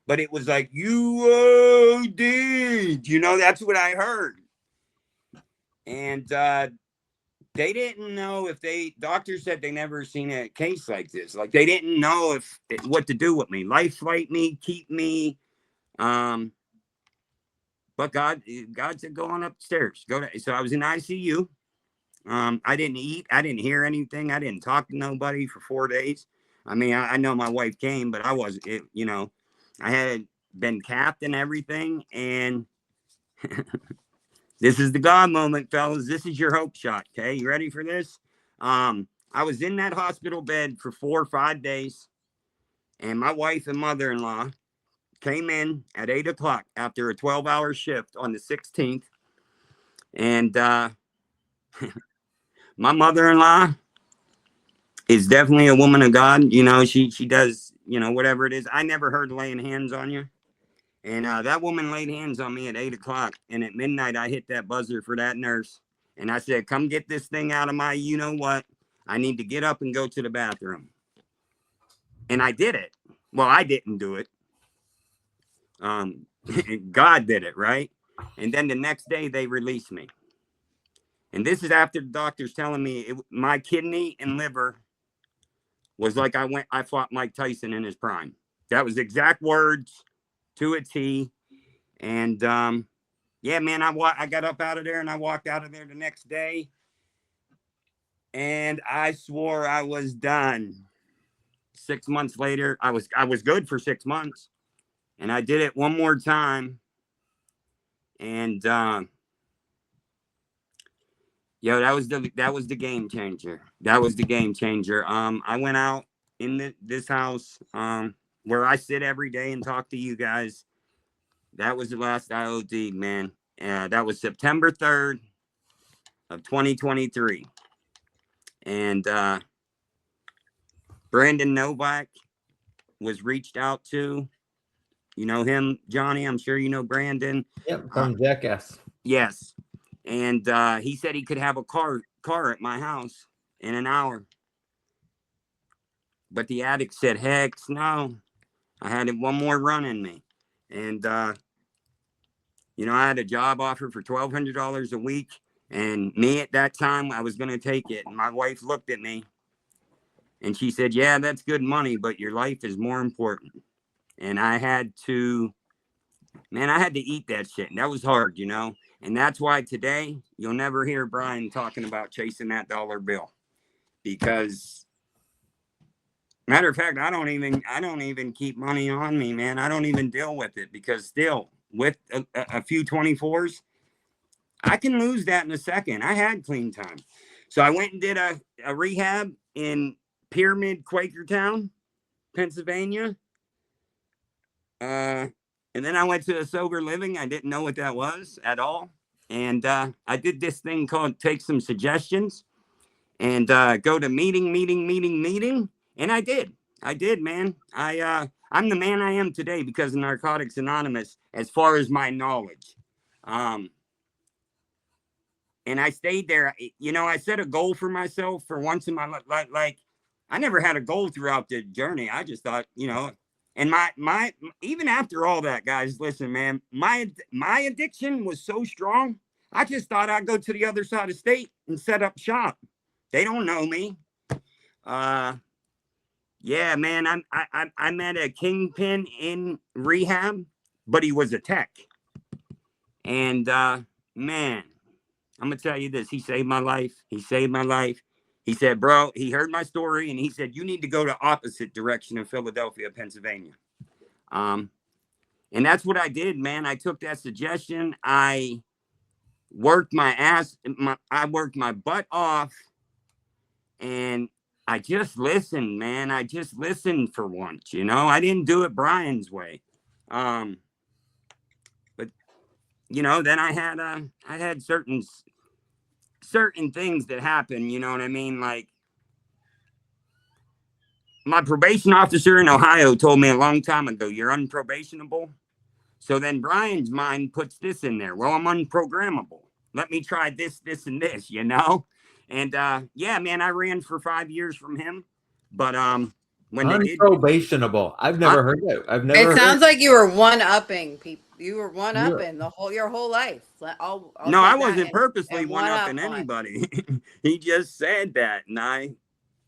But it was like, you OD'd. You know, that's what I heard. And they didn't know if doctors said they never seen a case like this. Like, they didn't know what to do with me. Life flight me, keep me. But God said, go on upstairs. So I was in ICU. I didn't eat. I didn't hear anything. I didn't talk to nobody for 4 days. I mean, I know my wife came, but I wasn't, you know, I had been capped and everything. And this is the God moment, fellas. This is your hope shot. Okay. You ready for this? I was in that hospital bed for 4 or 5 days. And my wife and mother-in-law came in at 8 o'clock after a 12-hour shift on the 16th. And my mother-in-law is definitely a woman of God. You know, she does, you know, whatever it is. I never heard laying hands on you. And that woman laid hands on me at 8 o'clock. And at midnight, I hit that buzzer for that nurse. And I said, come get this thing out of my, you know what? I need to get up and go to the bathroom. And I did it. Well, I didn't do it. God did it, right? And then the next day, they released me. And this is after the doctors telling me my kidney and liver was like I fought Mike Tyson in his prime. That was exact words to a T. And yeah, man, I got up out of there and I walked out of there the next day. And I swore I was done. 6 months later, I was good for 6 months. And I did it one more time. And yo, that was the game changer. That was the game changer. I went out in this house where I sit every day and talk to you guys. That was the last IOD, man. That was September 3rd of 2023. And Brandon Novak was reached out to. You know him, Johnny? I'm sure you know Brandon. Yep, from Jackass. Yes. And he said he could have a car at my house in an hour. But the addict said, heck no. I had one more run in me. And, you know, I had a job offer for $1,200 a week. And me at that time, I was going to take it. And my wife looked at me and she said, yeah, that's good money, but your life is more important. And I had to eat that shit. And that was hard, you know. And that's why today you'll never hear Brian talking about chasing that dollar bill. Because matter of fact, I don't even keep money on me, man. I don't even deal with it because still with a few 24s, I can lose that in a second. I had clean time. So I went and did a rehab in Pyramid, Quakertown, Pennsylvania. And then I went to a sober living. I didn't know what that was at all. And I did this thing called take some suggestions and go to meeting. And I did. I did, man. I'm the man I am today because of Narcotics Anonymous, as far as my knowledge. And I stayed there. You know, I set a goal for myself for once in my life. Like I never had a goal throughout the journey. I just thought, you know, and my even after all that, guys, listen, man, my addiction was so strong. I just thought I'd go to the other side of state and set up shop. They don't know me. Yeah, man, I met a kingpin in rehab, but he was a tech. And man, I'm gonna tell you this. He saved my life. He saved my life. He said, bro, he heard my story and he said, you need to go the opposite direction in Philadelphia, Pennsylvania. And that's what I did, man. I took that suggestion. I worked I worked my butt off, and I just listened, man. I just listened for once, you know. I didn't do it Brian's way. But you know, then I had certain things that happened, you know what I mean? Like my probation officer in Ohio told me a long time ago, you're unprobationable. So then Brian's mind puts this in there. Well, I'm unprogrammable. Let me try this, and this, you know? And yeah, man, I ran for 5 years from him. But when they did unprobationable. I've never heard that. I've never It heard. sounds like you were one-upping people. You were Yeah. one-upping your whole life. I'll No, take I that wasn't and- purposely and one-upping one-up anybody. He just said that, and I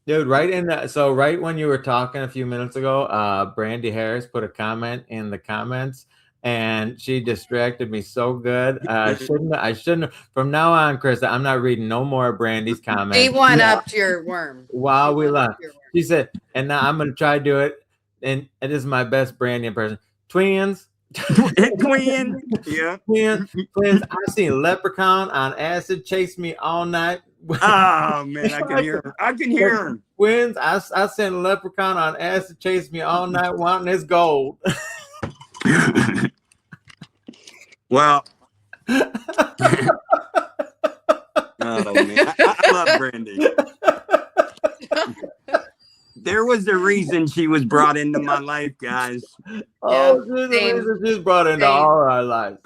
Dude, right in that. So right when you were talking a few minutes ago, Brandy Harris put a comment in the comments, and she distracted me so good. I shouldn't. From now on, Chris, I'm not reading no more of Brandy's She comments. one-upped your worm. While She we one-upped laugh, your worm. she said, and now I'm gonna try to do it, and it is my best Brandy impression. Twins. twin. Yeah. Twins. I seen Leprechaun on acid chase me all night. Oh man, I can hear her. I can hear her. Twins, I sent Leprechaun on acid chase me all night wanting his gold. Well, oh man, I love Brandy. There was a reason she was brought into my life, guys. Oh, she's the reason she's brought into all our lives.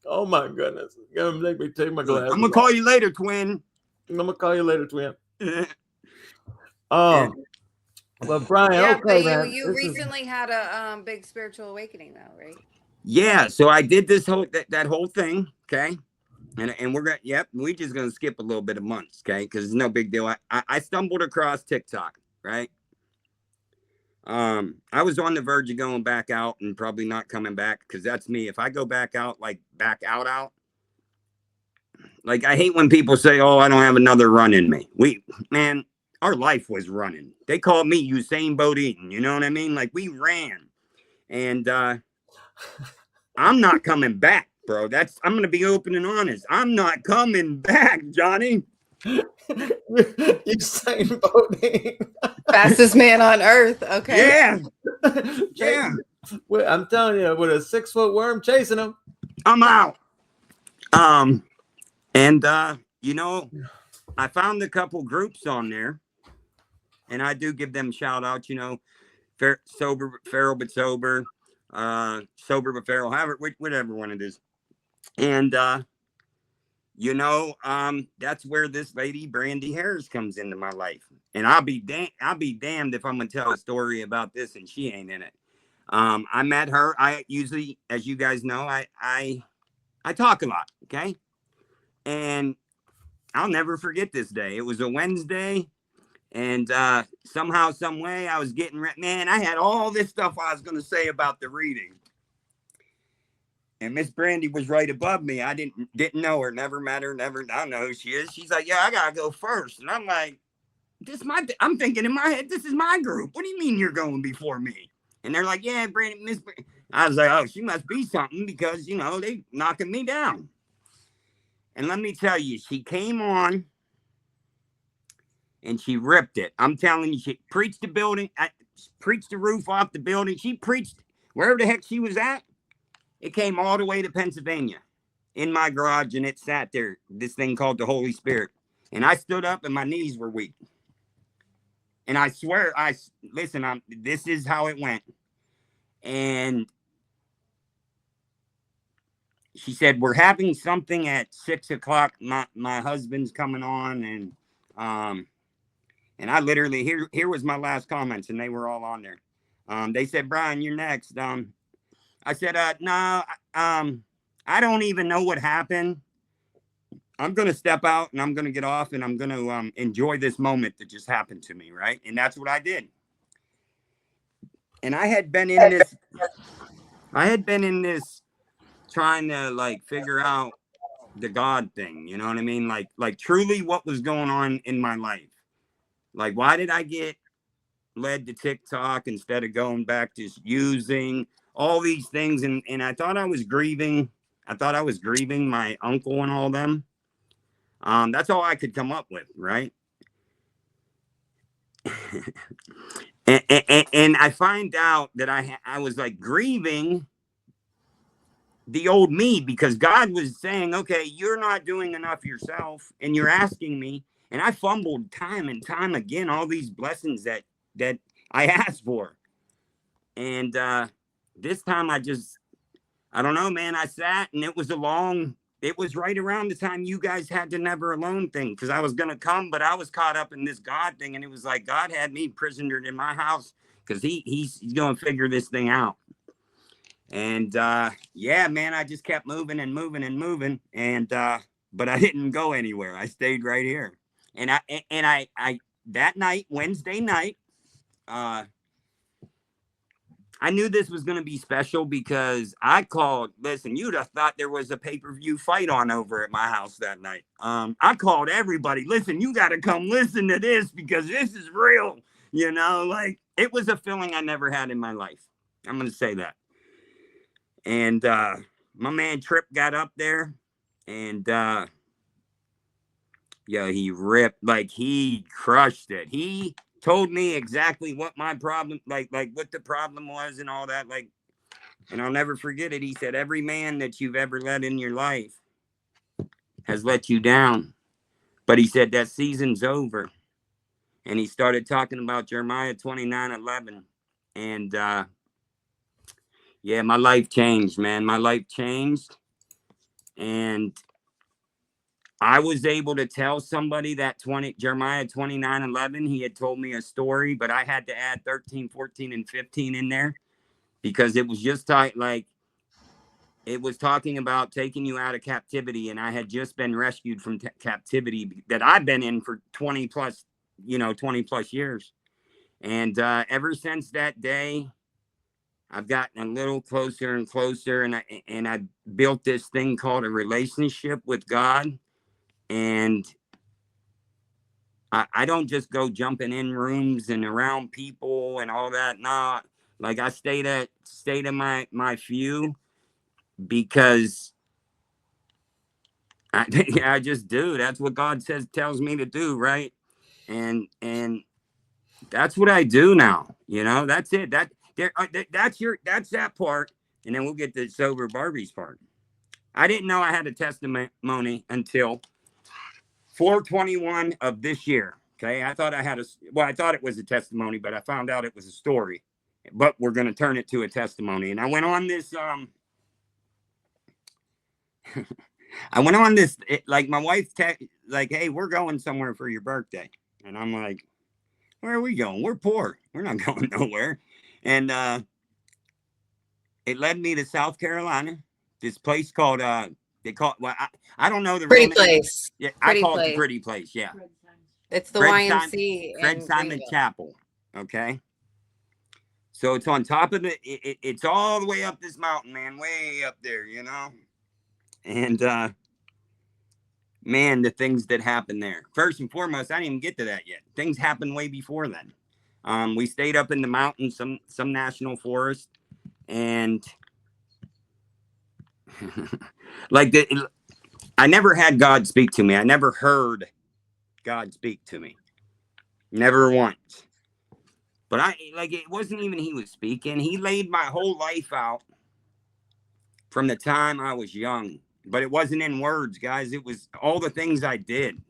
Oh my goodness. You're gonna make me take my glasses. I'm gonna call you later, twin. I'm gonna call you later, twin. Well, Brian, Yeah, okay, but man. you recently had a big spiritual awakening, though, right? Yeah, so I did this that whole thing, okay, and we're gonna we just gonna skip a little bit of months, okay, because it's no big deal. I stumbled across TikTok, right? I was on the verge of going back out and probably not coming back because that's me. If I go back out, like back out, like I hate when people say, "Oh, I don't have another run in me." Man, our life was running. They called me Usain Bodien. You know what I mean? Like we ran, and I'm not coming back, bro. I'm gonna be open and honest. I'm not coming back, Johnny. Usain Bodien. Fastest man on earth. Okay. Yeah. Yeah. I'm telling you, with a 6-foot worm chasing him, I'm out. And you know, I found a couple groups on there, and I do give them shout outs. You know, sober, feral but sober, sober but feral, however, whatever one it is. And you know, that's where this lady Brandy Harris comes into my life, and I'll be damned if I'm gonna tell a story about this and she ain't in it. I met her. I usually, as you guys know, I talk a lot, okay, and I'll never forget this day. It was a Wednesday, and somehow, some way, I was getting man. I had all this stuff I was gonna say about the reading. And Miss Brandy was right above me. I didn't know her, never met her, I don't know who she is. She's like, yeah, I gotta go first. And I'm like, I'm thinking in my head, this is my group. What do you mean you're going before me? And they're like, yeah, Miss Brandy. I was like, oh, she must be something because, you know, they knocking me down. And let me tell you, she came on and she ripped it. I'm telling you, she preached the building, preached the roof off the building. She preached Wherever the heck she was at, it came all the way to Pennsylvania in my garage, and it sat there, this thing called the Holy Spirit. And I stood up and my knees were weak. And I swear, listen, this is how it went. And she said, we're having something at 6:00. My husband's coming on. And I literally, here was my last comments, and they were all on there. They said, Brian, you're next. I said, no, I don't even know what happened. I'm going to step out and I'm going to get off and I'm going to enjoy this moment that just happened to me, right? And that's what I did. And I had been in this trying to like figure out the God thing, you know what I mean? Like truly what was going on in my life. Like, why did I get led to TikTok instead of going back to using all these things? And I thought I was grieving. I thought I was grieving my uncle and all them. That's all I could come up with, right? and I find out that I was like grieving the old me, because God was saying, okay, you're not doing enough yourself and you're asking me. And I fumbled time and time again, all these blessings that I asked for. And this time I don't know, man, I sat and it was right around the time you guys had the Never Alone thing, because I was going to come, but I was caught up in this God thing. And it was like God had me prisonered in my house because he's going to figure this thing out. And yeah, man, I just kept moving and moving and moving. And but I didn't go anywhere. I stayed right here. And I that night, Wednesday night, I knew this was going to be special because I called. Listen, you'd have thought there was a pay-per-view fight on over at my house that night. I called everybody. Listen, you got to come listen to this because this is real. You know, like it was a feeling I never had in my life. I'm going to say that. And my man Tripp got up there and yeah, he ripped, like he crushed it. He told me exactly what my problem, like what the problem was and all that. Like, and I'll never forget it. He said, every man that you've ever let in your life has let you down. But he said that season's over. And he started talking about Jeremiah 29:11. And yeah, my life changed, man. My life changed. And I was able to tell somebody that Jeremiah 29:11, he had told me a story, but I had to add 13, 14, and 15 in there because it was just like, it was talking about taking you out of captivity. And I had just been rescued from captivity that I've been in for 20 plus years. And ever since that day, I've gotten a little closer and closer. And I built this thing called a relationship with God. And I don't just go jumping in rooms and around people and all that. No, like I stayed at my few because I just do. That's what God tells me to do, right? And that's what I do now. You know, that's it. That's that part. And then we'll get to sober Barbie's part. I didn't know I had a testimony until 4/21 of this year. Okay. I thought I thought it was a testimony, but I found out it was a story, but we're going to turn it to a testimony. And I went on this, like my wife like, hey, we're going somewhere for your birthday. And I'm like, where are we going? We're poor. We're not going nowhere. And, it led me to South Carolina, this place called, they call it, well, I don't know the Pretty real place. name. Yeah, I call it the Pretty Place. Yeah. It's the YMC. Fred Simon Chapel. Okay. So it's on top of it's all the way up this mountain, man, way up there, you know? And, man, the things that happen there. First and foremost, I didn't even get to that yet. Things happened way before then. We stayed up in the mountains, some national forest, and like I never had God speak to me. I never heard God speak to me. Never once. But it wasn't even he was speaking. He laid my whole life out from the time I was young. But it wasn't in words, guys. It was all the things I did.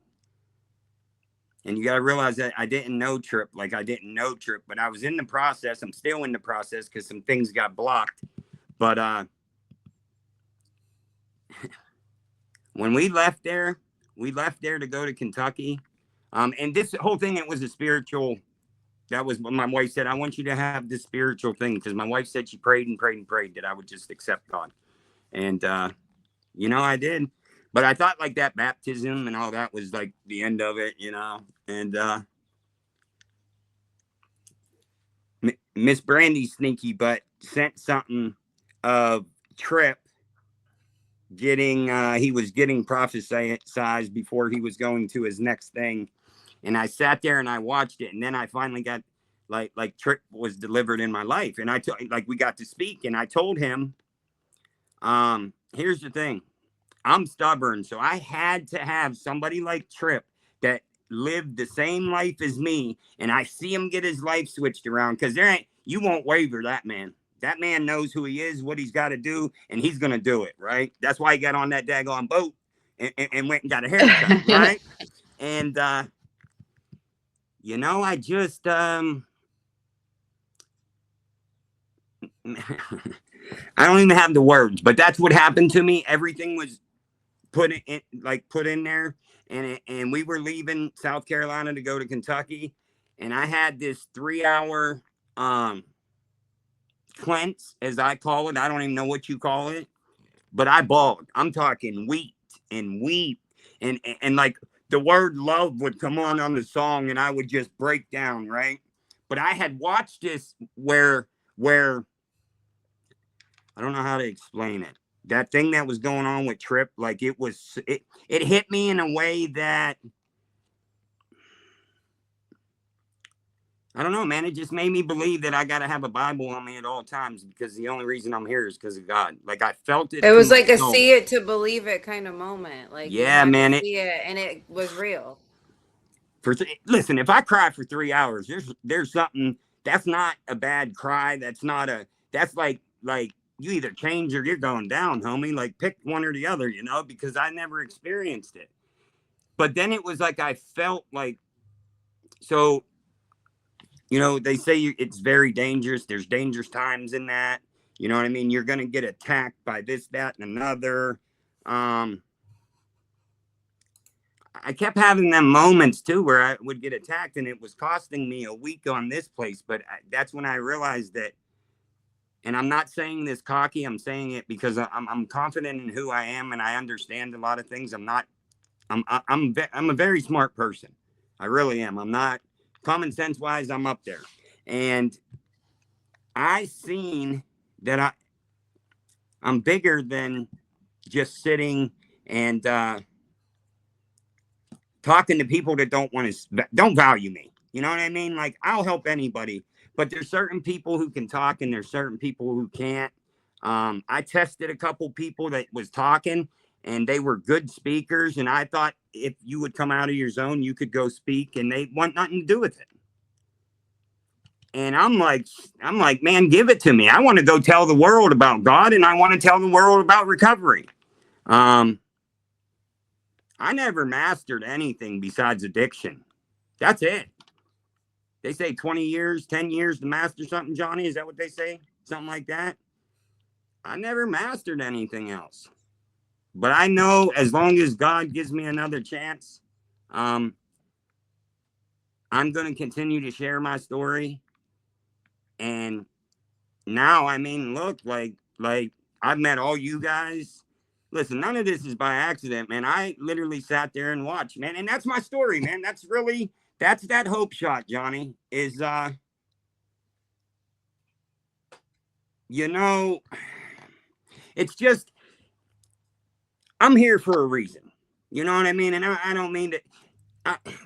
And you got to realize that I didn't know Trip. Like, I didn't know Trip, but I was in the process. I'm still in the process because some things got blocked. But when we left there to go to Kentucky. And this whole thing, it was a spiritual. That was what my wife said. I want you to have this spiritual thing, because my wife said she prayed and prayed and prayed that I would just accept God. And, I did. But I thought like that baptism and all that was like the end of it, And Miss Brandy Sneaky Butt sent something of Trip getting, he was getting prophesized before he was going to his next thing. And I sat there and I watched it. And then I finally got like Trip was delivered in my life. And we got to speak, and I told him, here's the thing. I'm stubborn. So I had to have somebody like Trip that lived the same life as me. And I see him get his life switched around, because you won't waver that man. That man knows who he is, what he's got to do, and he's going to do it. Right. That's why he got on that daggone boat and went and got a haircut. Right. And, I just, I don't even have the words, but that's what happened to me. Everything was put in there, and we were leaving South Carolina to go to Kentucky, and I had this 3-hour cleanse, as I call it. I don't even know what you call it, but I bawled. I'm talking weep and like the word love would come on the song, and I would just break down, right? But I had watched this where I don't know how to explain it. That thing that was going on with Trip, like it hit me in a way that, I don't know, man. It just made me believe that I got to have a Bible on me at all times, because the only reason I'm here is because of God. Like, I felt it. It was like a see it to believe it kind of moment. Like, yeah, man. See it, and it was real. Listen, if I cry for 3 hours, there's something. That's not a bad cry. That's like you either change or you're going down, homie. Like, pick one or the other, because I never experienced it. But then it was like I felt like, so, they say it's very dangerous. There's dangerous times in that. You know what I mean? You're going to get attacked by this, that, and another. I kept having them moments too where I would get attacked, and it was costing me a week on this place. But that's when I realized that, and I'm not saying this cocky, I'm saying it because I'm confident in who I am, and I understand a lot of things. I'm a very smart person. I really am. I'm not, common sense wise, I'm up there. And I seen that I'm bigger than just sitting and talking to people that don't value me. You know what I mean? Like, I'll help anybody, but there's certain people who can talk and there's certain people who can't. I tested a couple people that was talking, and they were good speakers. And I thought if you would come out of your zone, you could go speak, and they want nothing to do with it. And I'm like, man, give it to me. I want to go tell the world about God, and I want to tell the world about recovery. I never mastered anything besides addiction. That's it. They say 20 years, 10 years to master something, Johnny. Is that what they say? Something like that. I never mastered anything else. But I know as long as God gives me another chance, I'm going to continue to share my story. And now, I mean, look, like I've met all you guys. Listen, none of this is by accident, man. I literally sat there and watched, man. And that's my story, man. That's that hope shot, Johnny, is, it's just, I'm here for a reason. You know what I mean? And I don't mean to,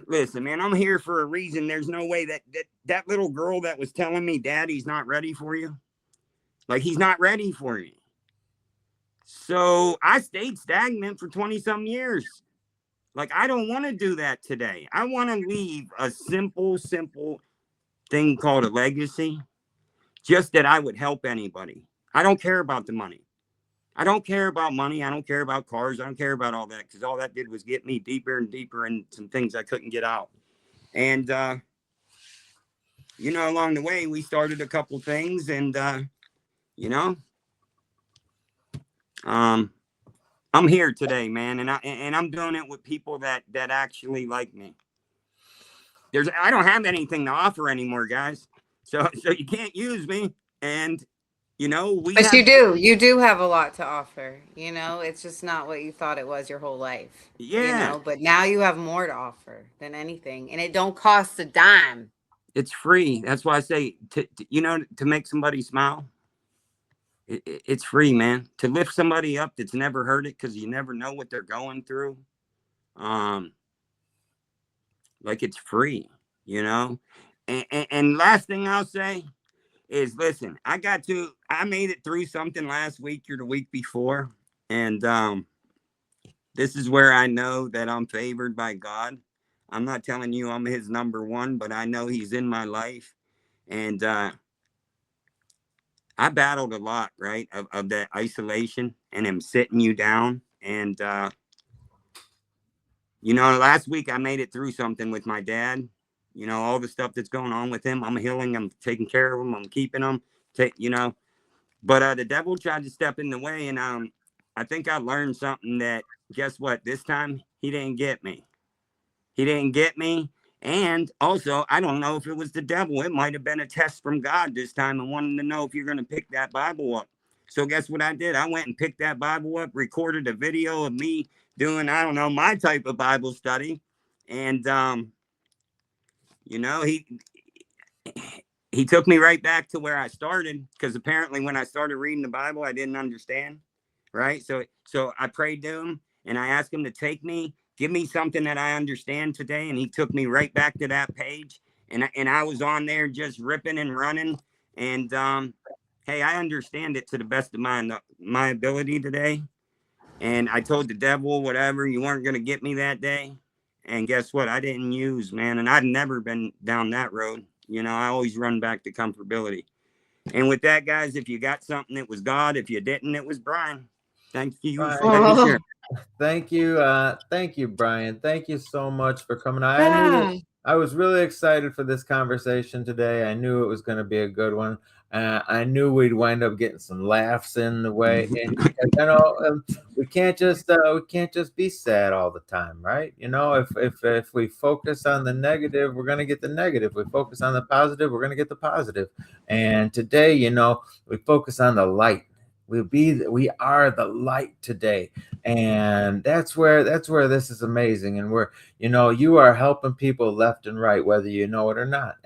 listen, man, I'm here for a reason. There's no way that little girl that was telling me, Daddy's not ready for you. Like, he's not ready for you. So I stayed stagnant for 20-some years. Like, I don't want to do that today. I want to leave a simple thing called a legacy, just that I would help anybody. I don't care about the money. I don't care about money. I don't care about cars. I don't care about all that, because all that did was get me deeper and deeper in some things I couldn't get out. And, along the way, we started a couple things, and, you know, um, I'm here today, man. And I'm doing it with people that actually like me. I don't have anything to offer anymore, guys. So you can't use me. And, But you do have a lot to offer. It's just not what you thought it was your whole life. Yeah, But now you have more to offer than anything, and it don't cost a dime. it's free. That's why I say, to make somebody smile, it's free, man. To lift somebody up that's never heard it, because you never know what they're going through. Like, it's free, And last thing I'll say is, listen, I made it through something last week or the week before. And this is where I know that I'm favored by God. I'm not telling you I'm his number one, but I know he's in my life. And I battled a lot, right, of that isolation and him sitting you down. And, last week I made it through something with my dad. All the stuff that's going on with him, I'm healing, I'm taking care of him, I'm keeping him, But the devil tried to step in the way, and I think I learned something that, guess what? This time, he didn't get me. He didn't get me. And also, I don't know if it was the devil. It might have been a test from God this time, and wanting to know if you're going to pick that Bible up. So guess what I did? I went and picked that Bible up, recorded a video of me doing, I don't know, my type of Bible study. And, he took me right back to where I started, because apparently when I started reading the Bible, I didn't understand, right? So I prayed to him, and I asked him to give me something that I understand today, and he took me right back to that page, and I was on there just ripping and running, and hey, I understand it to the best of my ability today, and I told the devil, whatever, you weren't going to get me that day, and guess what? I didn't use, man, and I've never been down that road. I always run back to comfortability. And with that, guys, if you got something, it was God. If you didn't, it was Brian. Thank you for letting me share. Thank you, Brian. Thank you so much for coming. Yeah. I was really excited for this conversation today. I knew it was going to be a good one. I knew we'd wind up getting some laughs in the way, and because we can't just be sad all the time, right? If we focus on the negative, we're going to get the negative. If we focus on the positive, we're going to get the positive. And today, we focus on the light. We are the light today, and that's where this is amazing. And you are helping people left and right, whether you know it or not.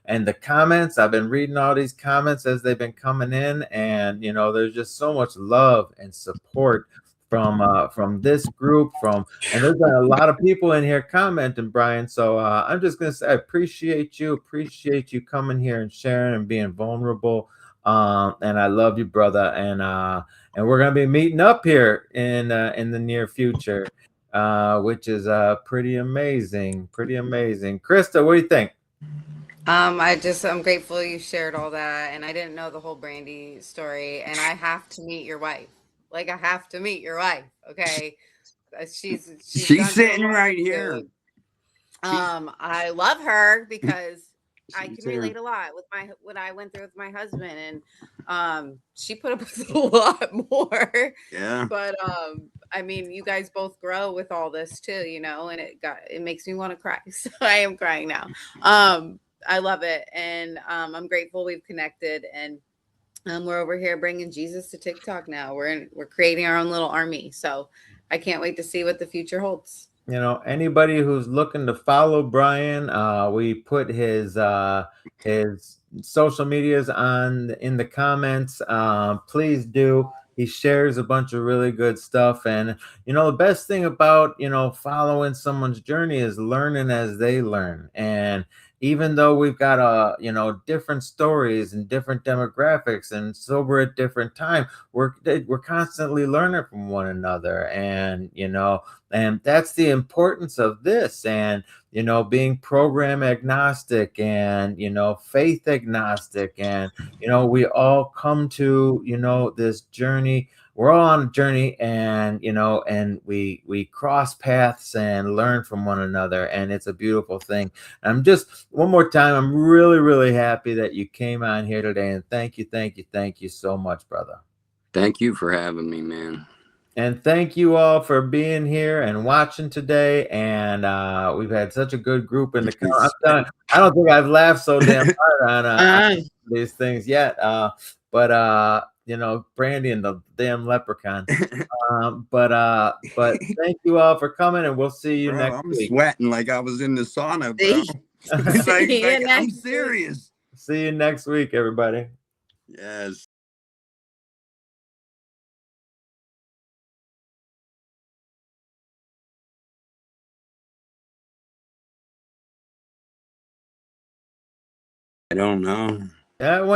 And the comments, I've been reading all these comments as they've been coming in, and there's just so much love and support from this group, and there's been a lot of people in here commenting, Brian. So I'm just gonna say I appreciate you coming here and sharing and being vulnerable. And I love you, brother. And we're gonna be meeting up here in the near future, which is pretty amazing. Krista, what do you think? I'm grateful you shared all that, and I didn't know the whole Brandy story, and I have to meet your wife. Like, I have to meet your wife. Okay. She's sitting right here. I love her because I can relate a lot with what I went through with my husband, and she put up with a lot more. Yeah. But I mean, you guys both grow with all this too, and it makes me want to cry. So I am crying now. I love it, and I'm grateful we've connected, and we're over here bringing Jesus to TikTok now. We're creating our own little army, so I can't wait to see what the future holds. Anybody who's looking to follow Brian, we put his social medias in the comments. Please do. He shares a bunch of really good stuff, and the best thing about following someone's journey is learning as they learn. And even though we've got different stories and different demographics, and so we're at different time, we're constantly learning from one another. And and that's the importance of this. And being program agnostic, and faith agnostic, and we all come to this journey. We're all on a journey, and and we cross paths and learn from one another, and it's a beautiful thing. I'm just, one more time, I'm really, really happy that you came on here today, and thank you, thank you, thank you so much, brother. Thank you for having me, man. And thank you all for being here and watching today. And we've had such a good group in the comments. I don't think I've laughed so damn hard on these things yet. But Brandy and the damn leprechaun. But thank you all for coming, and we'll see you next I'm week. sweating like I was in the sauna, bro. like, I'm serious. See you next week, everybody. Yes. I don't know. That went